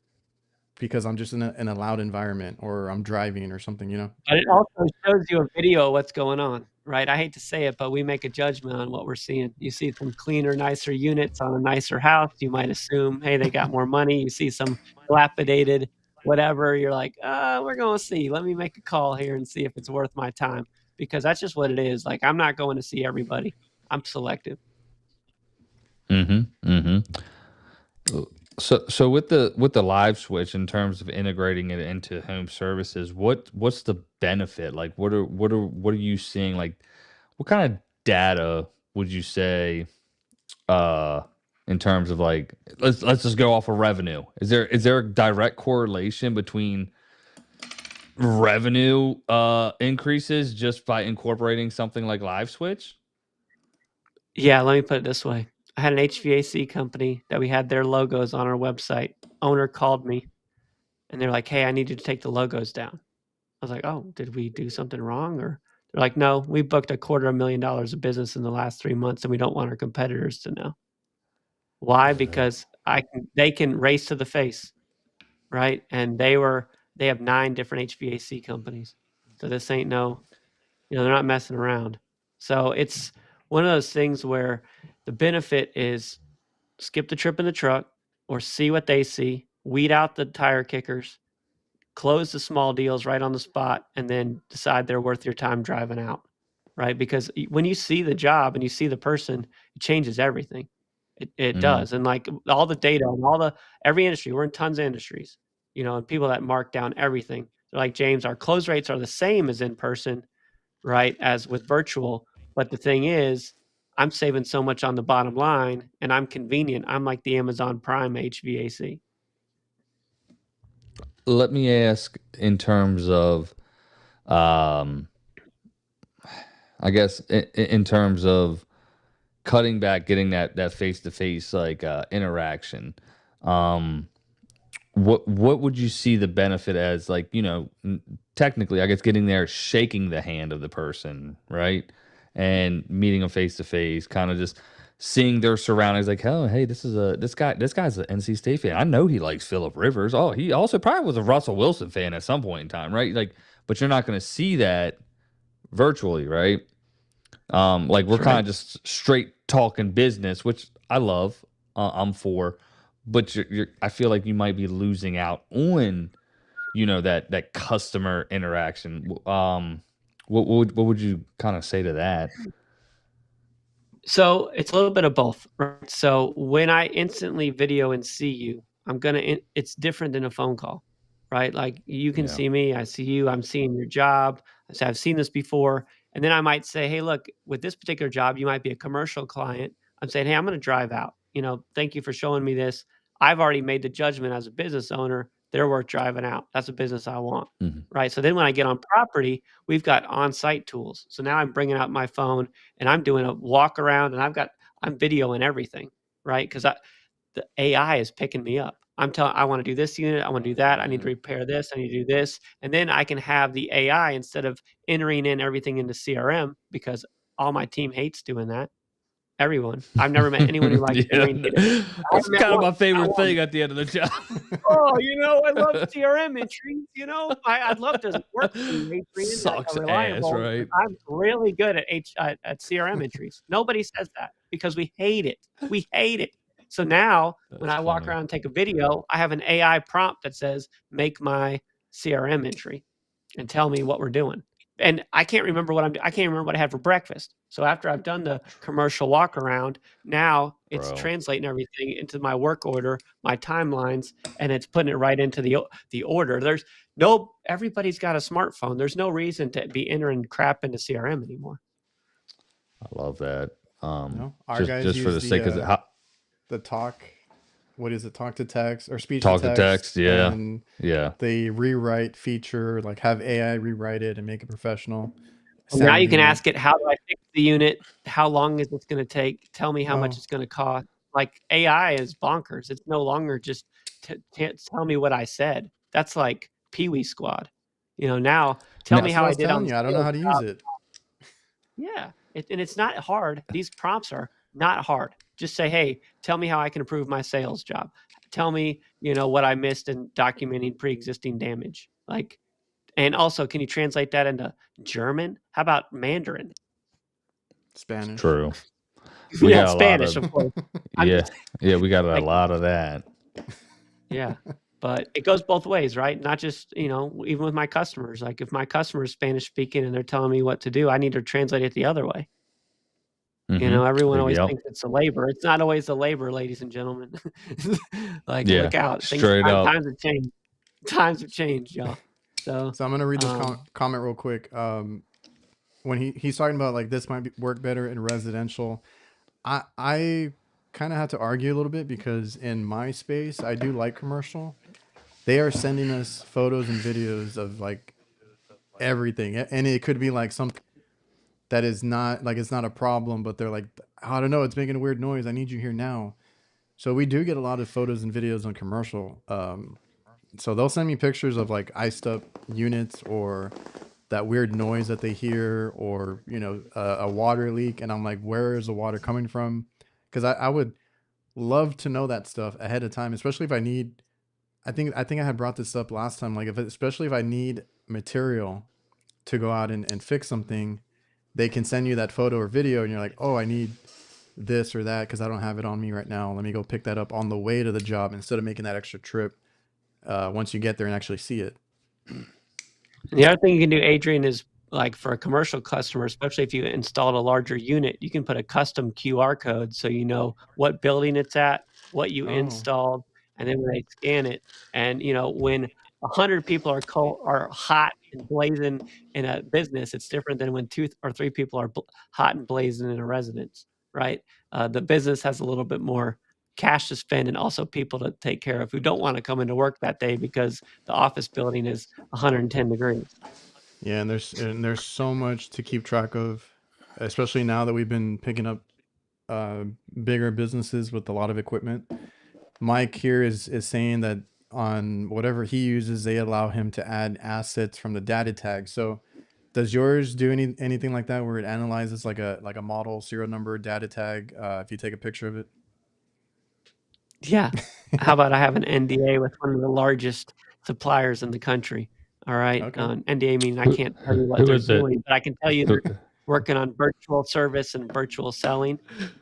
because I'm just in a loud environment or I'm driving or something, But it also shows you a video of what's going on, right? I hate to say it, but we make a judgment on what we're seeing. You see some cleaner, nicer units on a nicer house. You might assume, hey, they got more money. You see some dilapidated whatever. You're like, we're going to see. Let me make a call here and see if it's worth my time, because that's just what it is. Like, I'm not going to see everybody. I'm selective. So with the Liveswitch, in terms of integrating it into home services, what's the benefit? Like, what are you seeing? Like, what kind of data would you say, in terms of like, let's just go off of revenue. Is there a direct correlation between revenue increases just by incorporating something like Liveswitch? Yeah, let me put it this way. I had an HVAC company that we had their logos on our website. Owner called me and they're like, hey, I need you to take the logos down. I was like, oh, did we do something wrong? Or they're like, no, we booked $250,000 of business in the last 3 months and we don't want our competitors to know. Why? Because they can race to the face, right? And they have 9 different HVAC companies. So this ain't they're not messing around. So it's one of those things where the benefit is skip the trip in the truck or see what they see, weed out the tire kickers, close the small deals right on the spot, and then decide they're worth your time driving out. right? Because when you see the job and you see the person, it changes everything. It does. And like all the data and every industry, we're in tons of industries, and people that mark down everything. They're like, James, our close rates are the same as in person, right, as with virtual. But the thing is, I'm saving so much on the bottom line, and I'm convenient. I'm like the Amazon Prime HVAC. Let me ask in terms of, I guess in terms of cutting back, getting that face-to-face like interaction. What would you see the benefit as, like, technically, I guess getting there, shaking the hand of the person, right? And meeting them face to face, kind of just seeing their surroundings, like, oh, hey, this guy's an NC State fan. I know he likes Phillip Rivers. Oh, he also probably was a Russell Wilson fan at some point in time, right? Like, but you're not going to see that virtually, right? Like, we're kind of just straight talking business, which I love. I'm for. But I feel like you might be losing out on, that customer interaction. What would you kind of say to that? So it's a little bit of both, right? So when I instantly video and see you, it's different than a phone call, right? Like, you can see me, I see you, I'm seeing your job. I say, I've seen this before. And then I might say, hey, look, with this particular job, you might be a commercial client. I'm saying, hey, I'm going to drive out. Thank you for showing me this. I've already made the judgment as a business owner. They're worth driving out. That's a business I want, right? So then when I get on property, we've got on-site tools. So now I'm bringing out my phone and I'm doing a walk around, and I'm videoing everything, right? Because the AI is picking me up. I'm telling, I want to do this unit, I want to do that, I need to repair this, I need to do this, and then I can have the AI, instead of entering in everything into CRM, because all my team hates doing that. Everyone. I've never met anyone who likes entering data. That's kind of my favorite thing at the end of the job. Oh, I love CRM entries. I'd love to work with you, Adrian. Sucks ass, right? I'm really good at CRM entries. Nobody says that because we hate it. We hate it. So now when I walk around and take a video, I have an AI prompt that says, make my CRM entry and tell me what we're doing. And I can't remember what I can't remember what I had for breakfast. So after I've done the commercial walk around, now it's translating everything into my work order, my timelines, and it's putting it right into the order. Everybody's got a smartphone. There's no reason to be entering crap into CRM anymore. I love that. Our guys just for the sake of the talk. What is it? Talk to text or speech to text? Yeah. And the rewrite feature, like have AI rewrite it and make it professional. Now you can ask it, how do I fix the unit? How long is this going to take? Tell me how much it's going to cost. Like, AI is bonkers. It's no longer just tell me what I said. That's like Pee-wee Squad. Now tell me how I did on. I don't know how to use it. Yeah, and it's not hard. These prompts are not hard. Just say, hey, tell me how I can improve my sales job. Tell me, what I missed in documenting pre-existing damage. Like, and also, can you translate that into German? How about Mandarin? Spanish. True. Yeah, Spanish, of course. Yeah, we got a lot of that. Yeah, but it goes both ways, right? Not just, even with my customers. Like, if my customer is Spanish speaking and they're telling me what to do, I need to translate it the other way. Everyone always thinks it's a labor. It's not always a labor, ladies and gentlemen. Look out. Straight up. Times have changed. Times have changed, y'all. So I'm going to read this comment real quick. When he's talking about, like, this might work better in residential, I kind of had to argue a little bit, because in my space, I do like commercial. They are sending us photos and videos of, like, everything. And it could be like something that is not, like, it's not a problem, but they're like, I don't know, it's making a weird noise, I need you here now. So we do get a lot of photos and videos on commercial. So they'll send me pictures of, like, iced up units, or that weird noise that they hear, or a water leak, and I'm like, where is the water coming from? Because I would love to know that stuff ahead of time, especially if I need. I think I had brought this up last time, like, especially if I need material to go out and fix something, they can send you that photo or video, and you're like, oh, I need this or that because I don't have it on me right now. Let me go pick that up on the way to the job, instead of making that extra trip once you get there and actually see it. And the other thing you can do, Adrian, is like for a commercial customer, especially if you installed a larger unit, you can put a custom QR code so you know what building it's at, what you installed, and then when they scan it, and when 100 people are hot and blazing in a business, it's different than when 2 or 3 people are hot and blazing in a residence, right? The business has a little bit more cash to spend and also people to take care of who don't want to come into work that day because the office building is 110 degrees. Yeah, and there's so much to keep track of, especially now that we've been picking up bigger businesses with a lot of equipment. Mike here is saying that on whatever he uses, they allow him to add assets from the data tag. So does yours do anything like that where it analyzes like a model serial number data tag if you take a picture of it? Yeah. How about I have an NDA with one of the largest suppliers in the country? All right. Okay. NDA meaning I can't tell you what they're doing, but I can tell you they're working on virtual service and virtual selling.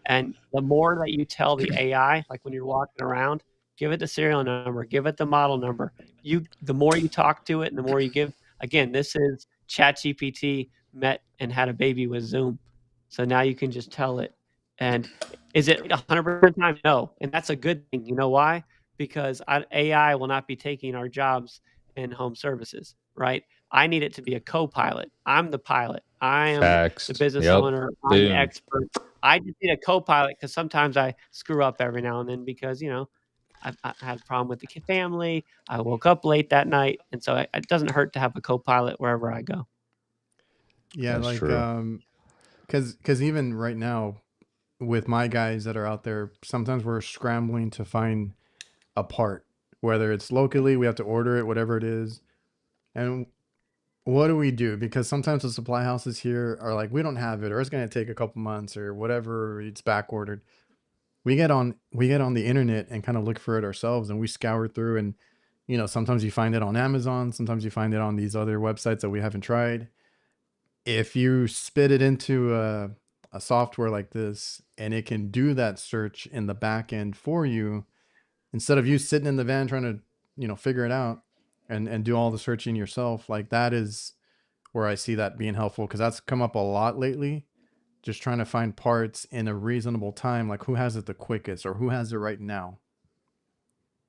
And the more that you tell the AI, like when you're walking around, give it the serial number, give it the model number. The more you talk to it and the more you give, again, this is ChatGPT met and had a baby with Zoom. So now you can just tell it. And is it 100% time? No. And that's a good thing. You know why? Because AI will not be taking our jobs in home services, right? I need it to be a co-pilot. I'm the pilot. I am the business owner. I'm the expert. I just need a co-pilot because sometimes I screw up every now and then because, I had a problem with the family. I woke up late that night. And so it doesn't hurt to have a co-pilot wherever I go. Yeah, that's like, because even right now, with my guys that are out there, sometimes we're scrambling to find a part, whether it's locally, we have to order it, whatever it is. And what do we do? Because sometimes the supply houses here are like, we don't have it, or it's going to take a couple months or whatever, it's back ordered. We get on the internet and kind of look for it ourselves, and we scour through, and sometimes you find it on Amazon, sometimes you find it on these other websites that we haven't tried. If you spit it into a software like this and it can do that search in the back end for you, instead of you sitting in the van trying to figure it out and do all the searching yourself, like that is where I see that being helpful, because that's come up a lot lately, just trying to find parts in a reasonable time, like who has it the quickest or who has it right now.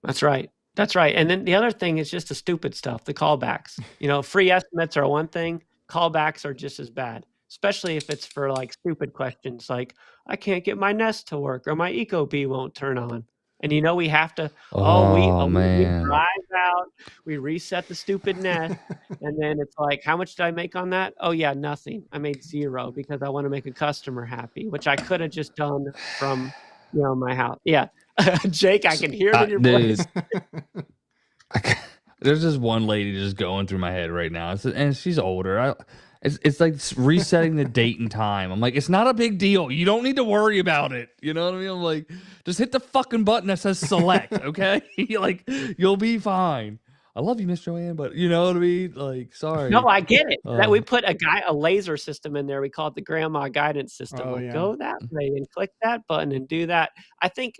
That's right. And then the other thing is just the stupid stuff, the callbacks. Free estimates are one thing, callbacks are just as bad, especially if it's for like stupid questions like, I can't get my Nest to work or my Ecobee won't turn on. And we have to, we drive out, we reset the stupid Nest, and then it's like, how much did I make on that? Oh yeah, nothing. I made 0 because I want to make a customer happy, which I could have just done from my house. Yeah. Jake, I can hear it in your voice. There's this one lady just going through my head right now, and she's older. It's like resetting the date and time. I'm like, it's not a big deal. You don't need to worry about it. You know what I mean? I'm like, just hit the fucking button that says select, okay? Like, you'll be fine. I love you, Miss Joanne, but you know what I mean? Like, sorry. No, I get it. That we put a laser system in there. We call it the grandma guidance system. Go that way and click that button and do that. I think,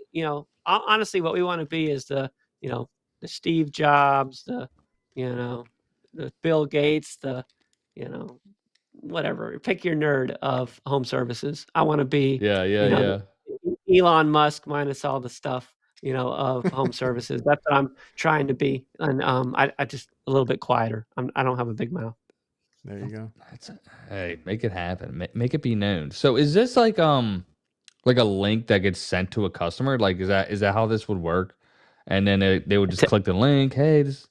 honestly, what we want to be is the Steve Jobs, the Bill Gates, the whatever, pick your nerd of home services. I want to be Elon Musk minus all the stuff of home services. That's what I'm trying to be. And I just a little bit quieter. I don't have a big mouth. There you go. Hey, make it happen. Make it be known. So is this like a link that gets sent to a customer? Like, is that how this would work? And then they would just click the link. Hey, this.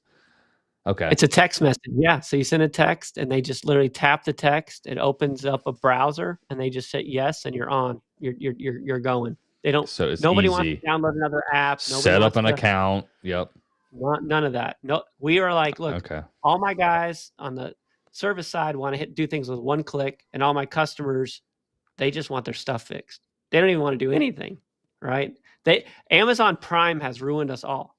Okay. It's a text message. Yeah. So you send a text and they just literally tap the text. It opens up a browser and they just say yes, and you're on. You're going. They don't. So it's nobody easy. wants to download another app. Set up an account. Yep. None of that. No, we are like, look, all my guys on the service side want to do things with one click, and all my customers, they just want their stuff fixed. They don't even want to do anything, right? Amazon Prime has ruined us all,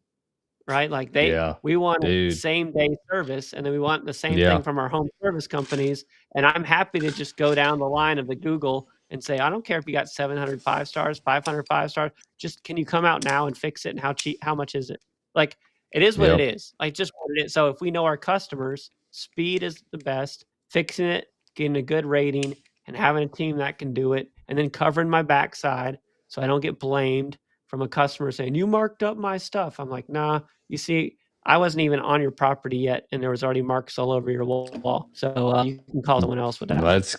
right? Like we want same day service, and then we want the same thing from our home service companies. And I'm happy to just go down the line of the Google and say, I don't care if you got 700 5 stars, 500 5 stars. Just can you come out now and fix it? And how much is it? Like, it is what it is. Like, just what it is. So if we know our customers, speed is the best. Fixing it getting a good rating, and having a team that can do it, and then covering my backside so I don't get blamed from a customer saying, you marked up my stuff. I'm like, nah, you see, I wasn't even on your property yet, and there was already marks all over your wall. So you can call someone else with that. Let's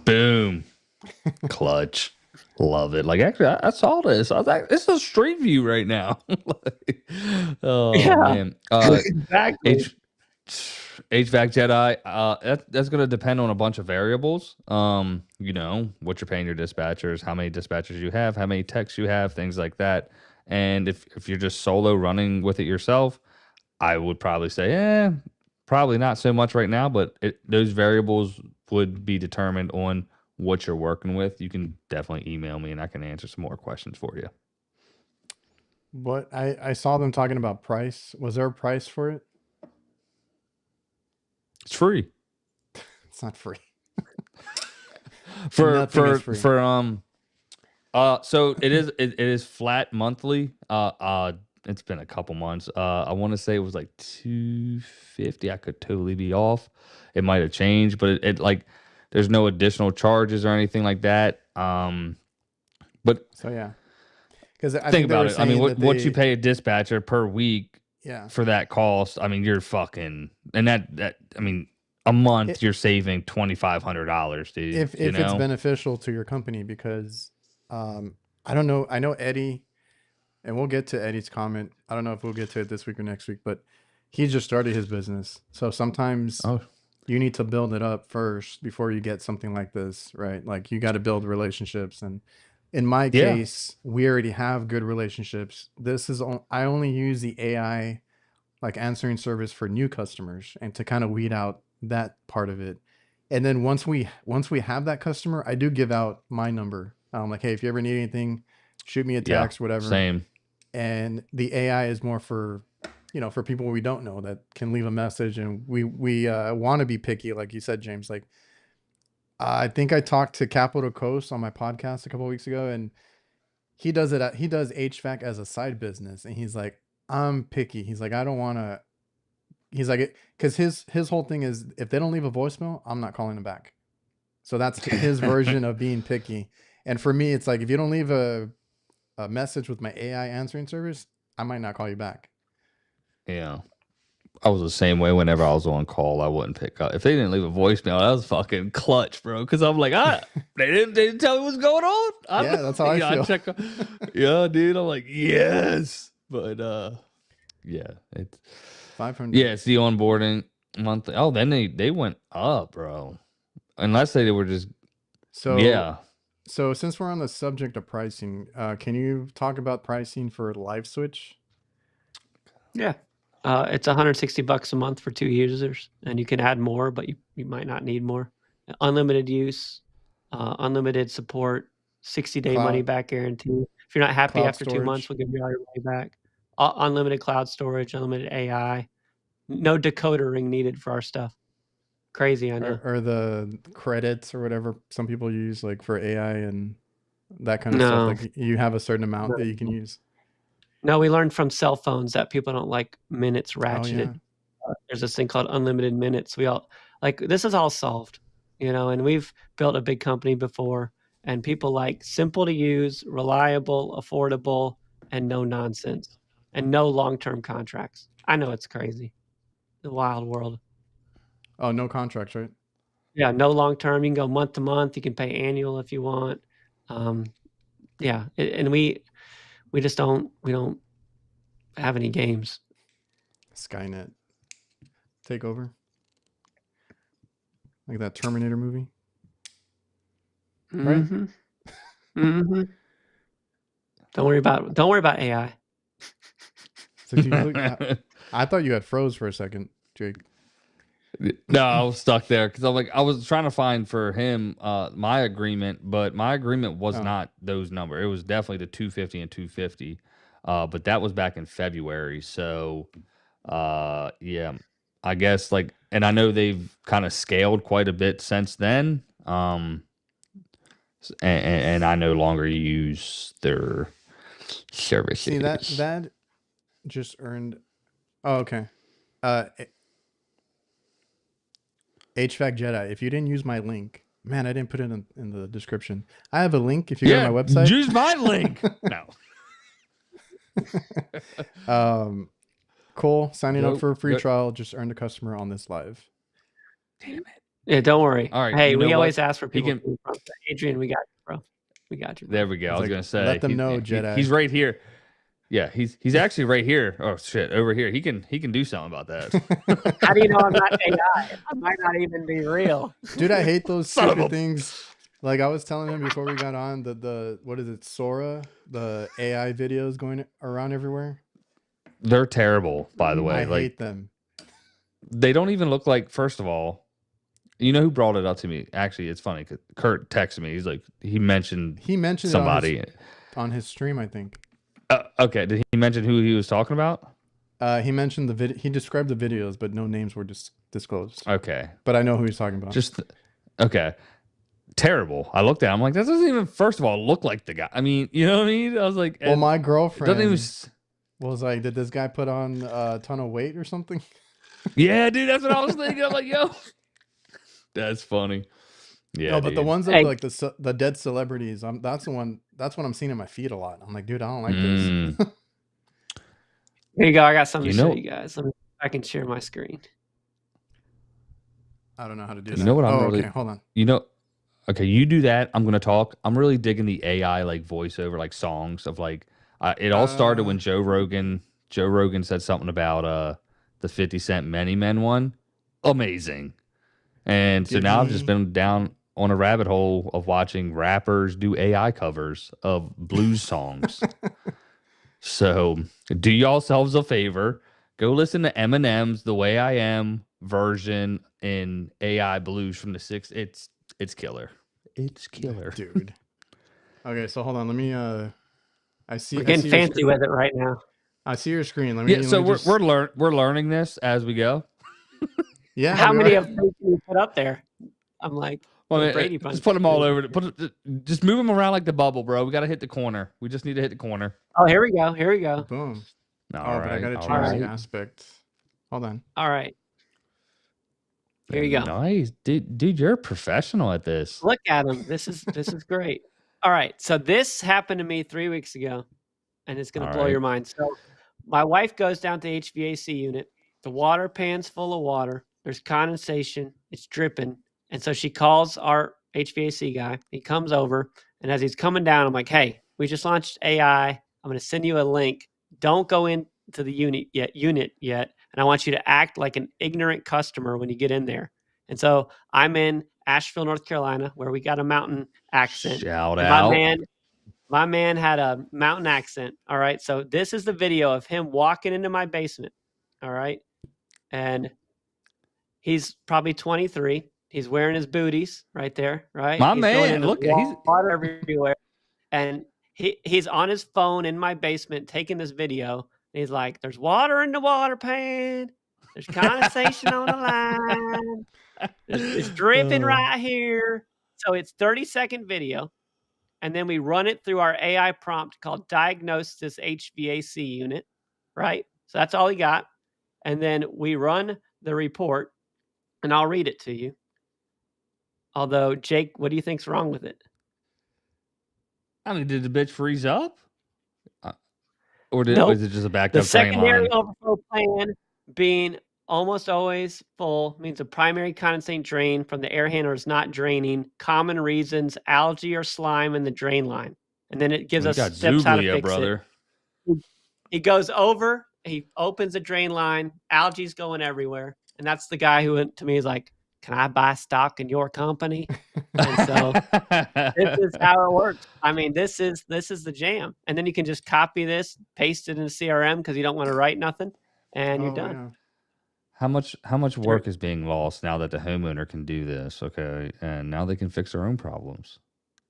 boom. Clutch. Love it. Like, actually, I saw this. I was like, it's a street view right now. Man. Exactly. HVAC Jedi. That's going to depend on a bunch of variables. You know, what you're paying your dispatchers, how many dispatchers you have, how many techs you have, things like that. And if you're just solo running with it yourself, I would probably say, probably not so much right now, but those variables would be determined on what you're working with. You can definitely email me and I can answer some more questions for you. What I saw them talking about price. Was there a price for it? It's free. It's not free. So it is flat monthly. It's been a couple months. I want to say it was like $250. I could totally be off. It might have changed, but it like there's no additional charges or anything like that. But so yeah, because think about it. I mean, what you pay a dispatcher per week, for that cost. I mean, you're fucking, and that I mean, a month you're saving $2,500, dude. If it's beneficial to your company, because I don't know. I know Eddie, and we'll get to Eddie's comment. I don't know if we'll get to it this week or next week, but he just started his business. So sometimes you need to build it up first before you get something like this, right? Like you got to build relationships. And in my case, we already have good relationships. I only use the AI like answering service for new customers and to kind of weed out that part of it. And then once we have that customer, I do give out my number. I'm like, hey, if you ever need anything, shoot me a text, whatever. Same. And the AI is more for, for people we don't know that can leave a message. And we want to be picky, like you said, James. Like, I think I talked to Capital Coast on my podcast a couple of weeks ago, and he does HVAC as a side business, and he's like, I'm picky. He's like, I don't want to. He's like, because his whole thing is, if they don't leave a voicemail, I'm not calling them back. So that's his version of being picky. And for me, it's like, if you don't leave a message with my AI answering service, I might not call you back. Yeah. I was the same way. Whenever I was on call, I wouldn't pick up. If they didn't leave a voicemail, that was fucking clutch, bro. Because I'm like, they didn't tell me what's going on. That's how I feel. Yeah, dude. I'm like, yes. But yeah, it's 500. Yeah, it's the onboarding monthly. Oh, then they went up, bro. Unless they were just So since we're on the subject of pricing, can you talk about pricing for Liveswitch? Yeah. It's $160 a month for 2 users, and you can add more, but you might not need more. Unlimited use, unlimited support, 60-day money back guarantee. If you're not happy after storage. 2 months, we'll give you all your money back. Unlimited cloud storage, unlimited AI. No decoder ring needed for our stuff. Crazy, I know. Or the credits or whatever some people use, like for AI and that kind of stuff. Like you have a certain amount that you can use. No, we learned from cell phones that people don't like minutes ratcheted. There's this thing called unlimited minutes. This is all solved, and we've built a big company before, and people like simple to use, reliable, affordable, and no nonsense, and no long-term contracts. I know it's crazy. The wild world. Oh, no contracts, right? Yeah, no long-term. You can go month to month. You can pay annual if you want. And we just don't have any games. Skynet take over, like that Terminator movie, right? Mm-hmm. Don't worry about AI. So I thought you had froze for a second, Jake. No, I was stuck there because I was trying to find for him my agreement, but my agreement was not those numbers. It was definitely the 250 and 250, but that was back in February. So, yeah, I guess and I know they've kind of scaled quite a bit since then. And I no longer use their services. See that just earned. Oh, okay. HVAC Jedi. If you didn't use my link, man, I didn't put it in the description. I have a link if you go to my website. Use my link. No. Cole, signing up for a free trial just earned a customer on this live. Damn it. Yeah, don't worry. All right. Hey, we always ask for people. Adrian, we got you, bro. We got you. Bro. There we go. I was gonna say. Let them know, Jedi. He's right here. Yeah, he's actually right here. Oh shit, over here. He can do something about that. How do you know I'm not AI? I might not even be real. Dude, I hate those stupid things. Like I was telling him before we got on, the what is it, Sora, the AI videos going around everywhere. They're terrible, by the way. I hate them. They don't even look like. First of all, you know who brought it up to me? Actually, it's funny because Kurt texted me. He's like, he mentioned somebody on his stream, I think. Okay, did he mention who he was talking about? He mentioned the video. He described the videos, but no names were disclosed. Okay, but I know who he's talking about. Okay. Terrible. I looked at him, I'm like, that doesn't even, first of all, look like the guy. I mean, you know what I mean? I was like, well, my girlfriend was like, did this guy put on a ton of weight or something? Yeah, dude, that's what I was thinking. I'm like, yo, that's funny. Yeah, no, but the ones of like the dead celebrities, that's what I'm seeing in my feed a lot. I'm like, dude, I don't like this. Here you go. I got something to show you guys. I can share my screen. I don't know how to do that. You know what I'm okay, hold on. Okay, you do that. I'm gonna talk. I'm really digging the AI like voiceover, like songs of like. It all started when Joe Rogan said something about the 50 Cent Many Men one. Amazing. And so now I've just been down on a rabbit hole of watching rappers do AI covers of blues songs. So do yourselves a favor, go listen to Eminem's "The Way I Am" version in AI blues from the 60s. It's killer. It's killer, dude. Okay, so hold on. Let me. I see. We're getting fancy with it right now. I see your screen. Let me. So we're learning this as we go. Yeah. How many of them can you put up there? I'm like, Brady just put them all over. Just move them around like the bubble, bro. We got to hit the corner. We just need to hit the corner. Oh, here we go. Here we go. Boom. All right. But I got to change the aspect. Hold on. All right. Here you go. Nice, dude. You're a professional at this. Look at him. This is great. All right. So this happened to me 3 weeks ago, and it's going to blow your mind. So my wife goes down to the HVAC unit. The water pan's full of water. There's condensation. It's dripping. And so she calls our HVAC guy. He comes over, and as he's coming down, I'm like, hey, we just launched AI. I'm going to send you a link. Don't go into the unit yet. And I want you to act like an ignorant customer when you get in there. And so I'm in Asheville, North Carolina, where we got a mountain accent. Shout out. My man had a mountain accent. All right. So this is the video of him walking into my basement. All right. And he's probably 23. He's wearing his booties right there. Right. My man, look at he's water everywhere. And he's on his phone in my basement taking this video. He's like, there's water in the water pan. There's condensation on the line. It's dripping right here. So it's 30-second video. And then we run it through our AI prompt called Diagnose This HVAC Unit. Right? So that's all he got. And then we run the report. And I'll read it to you. Although, Jake, what do you think's wrong with it? I mean, did the bitch freeze up? Or was it just a backed up drain line? The secondary overflow plan being almost always full means a primary condensate drain from the air handler is not draining. Common reasons, algae or slime in the drain line. And then it gives us steps how to fix it. He goes over, he opens the drain line, algae's going everywhere. And that's the guy who went to me is like, can I buy stock in your company? And so this is how it works. I mean, this is the jam. And then you can just copy this, paste it in CRM because you don't want to write nothing, and you're done. Yeah. How much work is being lost now that the homeowner can do this? Okay, and now they can fix their own problems.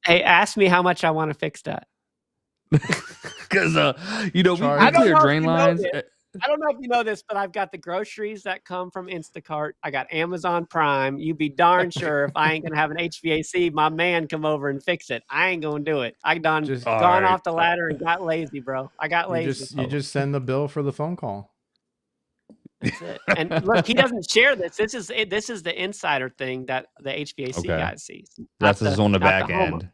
Hey, ask me how much I want to fix that. Because we clear drain lines. I don't know if you know this, but I've got the groceries that come from Instacart. I got Amazon Prime. You be darn sure if I ain't going to have an HVAC, my man come over and fix it. I ain't going to do it. I gone off the ladder and got lazy, bro. I got lazy. You just send the bill for the phone call. That's it. And look, he doesn't share this. This is the insider thing that the HVAC guy sees. That's on the back end.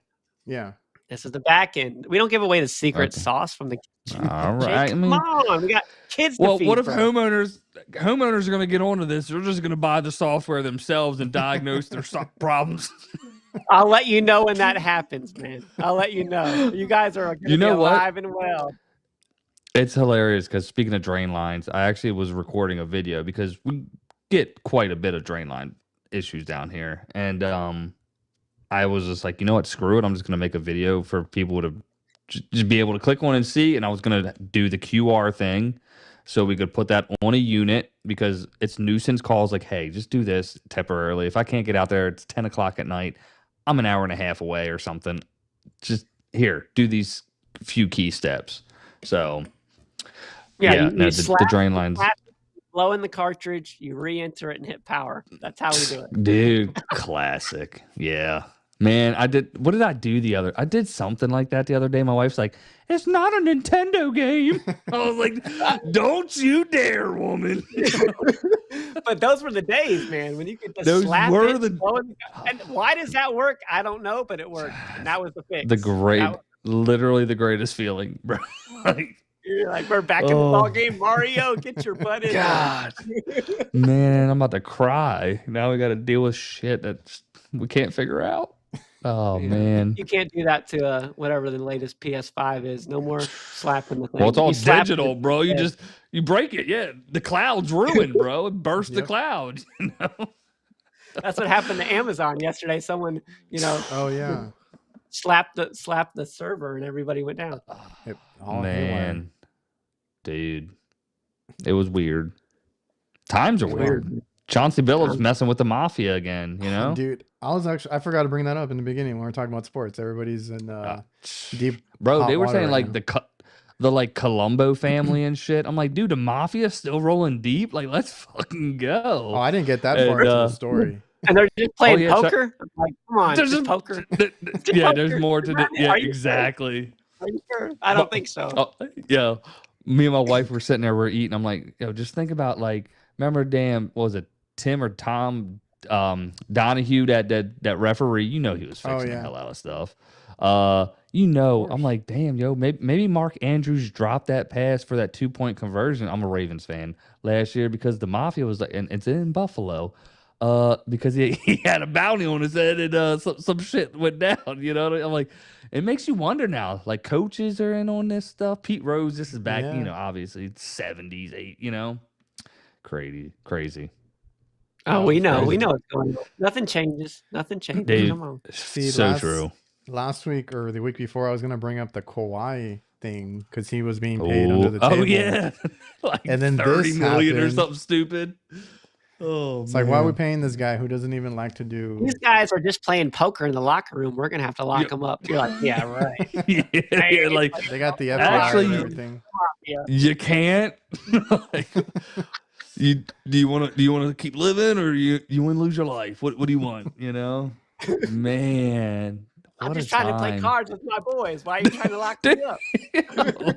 Yeah. This is the back end. We don't give away the secret sauce from the kitchen. All right. Jake, come on. We got kids to feed. What if homeowners are going to get onto this? They're just going to buy the software themselves and diagnose their problems. I'll let you know when that happens, man. I'll let you know. You guys are going to be alive and well. It's hilarious because speaking of drain lines, I actually was recording a video because we get quite a bit of drain line issues down here. And I was just like, you know what, screw it. I'm just going to make a video for people to just be able to click on and see. And I was going to do the QR thing so we could put that on a unit because it's nuisance calls like, hey, just do this temporarily. If I can't get out there, it's 10 o'clock at night. I'm an hour and a half away or something. Just here, do these few key steps. So, the drain lines. Blow in the cartridge, you re-enter it and hit power. That's how we do it. Dude, classic. Yeah. Man, what did I do I did something like that the other day. My wife's like, it's not a Nintendo game. I was like, don't you dare, woman. But those were the days, man, when you could just slap it. And why does that work? I don't know, but it worked. And that was the fix. Literally the greatest feeling, bro. You're like, we're back in the ball game. Mario, get your butt in. God. Man, I'm about to cry. Now we got to deal with shit that we can't figure out. Oh, man. You can't do that to whatever the latest PS5 is. No more slapping the thing. Well, it's all digital, bro. You break it. Yeah. The cloud's ruined, bro. It burst the cloud. You know? That's what happened to Amazon yesterday. Someone, Oh, yeah. slapped the server and everybody went down. Man. Dude. It was weird. Times are weird. Chauncey Billups messing with the mafia again, you know? Dude, I forgot to bring that up in the beginning when we were talking about sports. Everybody's in deep. Bro, they were saying like the like Colombo family and shit. I'm like, dude, the mafia's still rolling deep. Like, let's fucking go. Oh, I didn't get that far into the story. And they're just playing poker? I'm like, come on, just poker. Yeah, there's more to it. Yeah, exactly. Are you sure? I don't think so. Yeah. Me and my wife were sitting there, we're eating. I'm like, just think about like, remember what was it, Tim or Tom Donahue, that referee? You know he was fixing the hell out of stuff. I'm like, damn, maybe Mark Andrews dropped that pass for that 2-point conversion. I'm a Ravens fan last year because the Mafia was like, and it's in Buffalo, because he had a bounty on his head and some shit went down. You know, I'm like, it makes you wonder now. Like coaches are in on this stuff. Pete Rose, this is back, obviously 70s, crazy. Oh, we know what's going on. Nothing changes. Dude, come on. True. Last week or the week before, I was gonna bring up the Kawhi thing because he was being paid under the table. Oh yeah, like and then 30 million or something stupid. Oh, it's like, why are we paying this guy who doesn't even like to do? These guys are just playing poker in the locker room. We're gonna have to lock them up. You're like, yeah, right. Like they got the FBI and everything. You can't. Do you want to keep living or you want to lose your life? What do you want? Man. I'm just trying to play cards with my boys. Why are you trying to lock me up?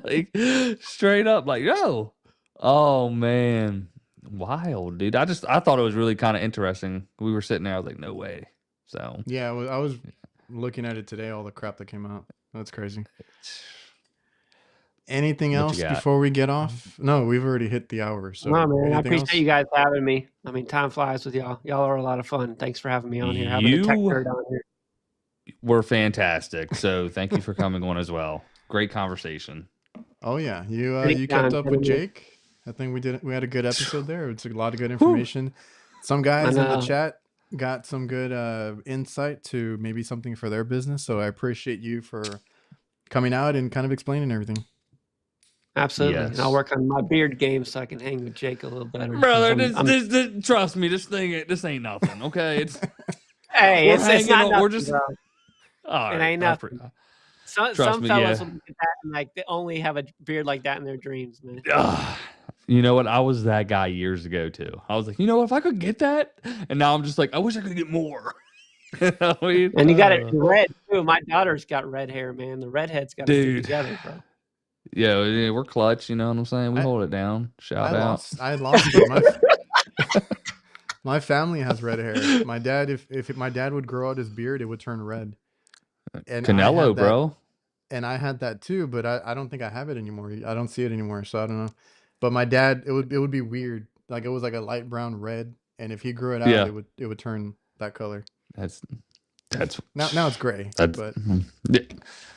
Like straight up, like, yo. Oh man. Wild, dude. I thought it was really kind of interesting. We were sitting there, I was like, no way. So yeah, I was looking at it today, all the crap that came out. That's crazy. Anything else before we get off? No, we've already hit the hour. So no, man, I appreciate you guys having me. I mean, time flies with y'all. Y'all are a lot of fun. Thanks for having me on here. Having a tech nerd on here. We're fantastic. So thank you for coming on as well. Great conversation. Oh yeah, you kept up with Jake. I think we had a good episode there. It's a lot of good information. Some guys in the chat got some good insight to maybe something for their business. So I appreciate you for coming out and kind of explaining everything. Absolutely. Yes. And I'll work on my beard game so I can hang with Jake a little better. Brother, this, trust me, this ain't nothing, okay? It's it's not nothing, we're just, bro. Right, it ain't nothing. Some fellas will look at that and like they only have a beard like that in their dreams, man. You know what? I was that guy years ago too. I was like, you know what? If I could get that, and now I'm just like, I wish I could get more. And you got it red too. My daughter's got red hair, man. The redhead's got to stick together, bro. Yeah, we're clutch. You know what I'm saying? We hold it down. Shout out. I lost it. My family has red hair. My dad, if my dad would grow out his beard, it would turn red. And Canelo, bro. And I had that too, but I don't think I have it anymore. I don't see it anymore, so I don't know. But my dad, it would be weird. Like it was like a light brown red, and if he grew it out, it would turn that color. That's now it's gray. But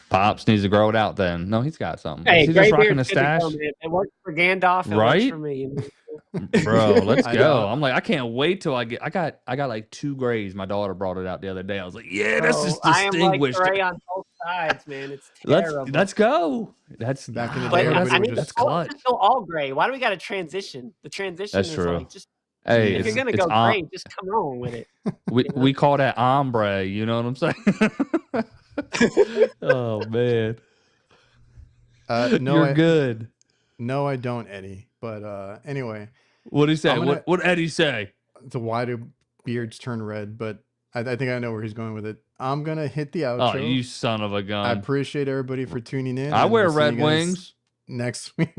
Pops needs to grow it out. Then no, he's got something. Hey, he's just rocking a stash. It worked for Gandalf. It right? works for me. Bro, let's go. I'm like, I can't wait till I got like 2 grays. My daughter brought it out the other day. I was like, yeah, that's just distinguished. I am like gray on both sides, man. It's terrible. Let's go. That's back in the day. I need that's to go all gray. Why do we got to transition? The transition is true. like just hey, if you're gonna go gray, just come on with it. We call that ombre. You know what I'm saying? Oh man. No, you're good. No, I don't, Eddie. But anyway. What did he say? What did Eddie say? So why do beards turn red? But I think I know where he's going with it. I'm going to hit the outro. Oh, you son of a gun. I appreciate everybody for tuning in. I wear Red Wings. Next week.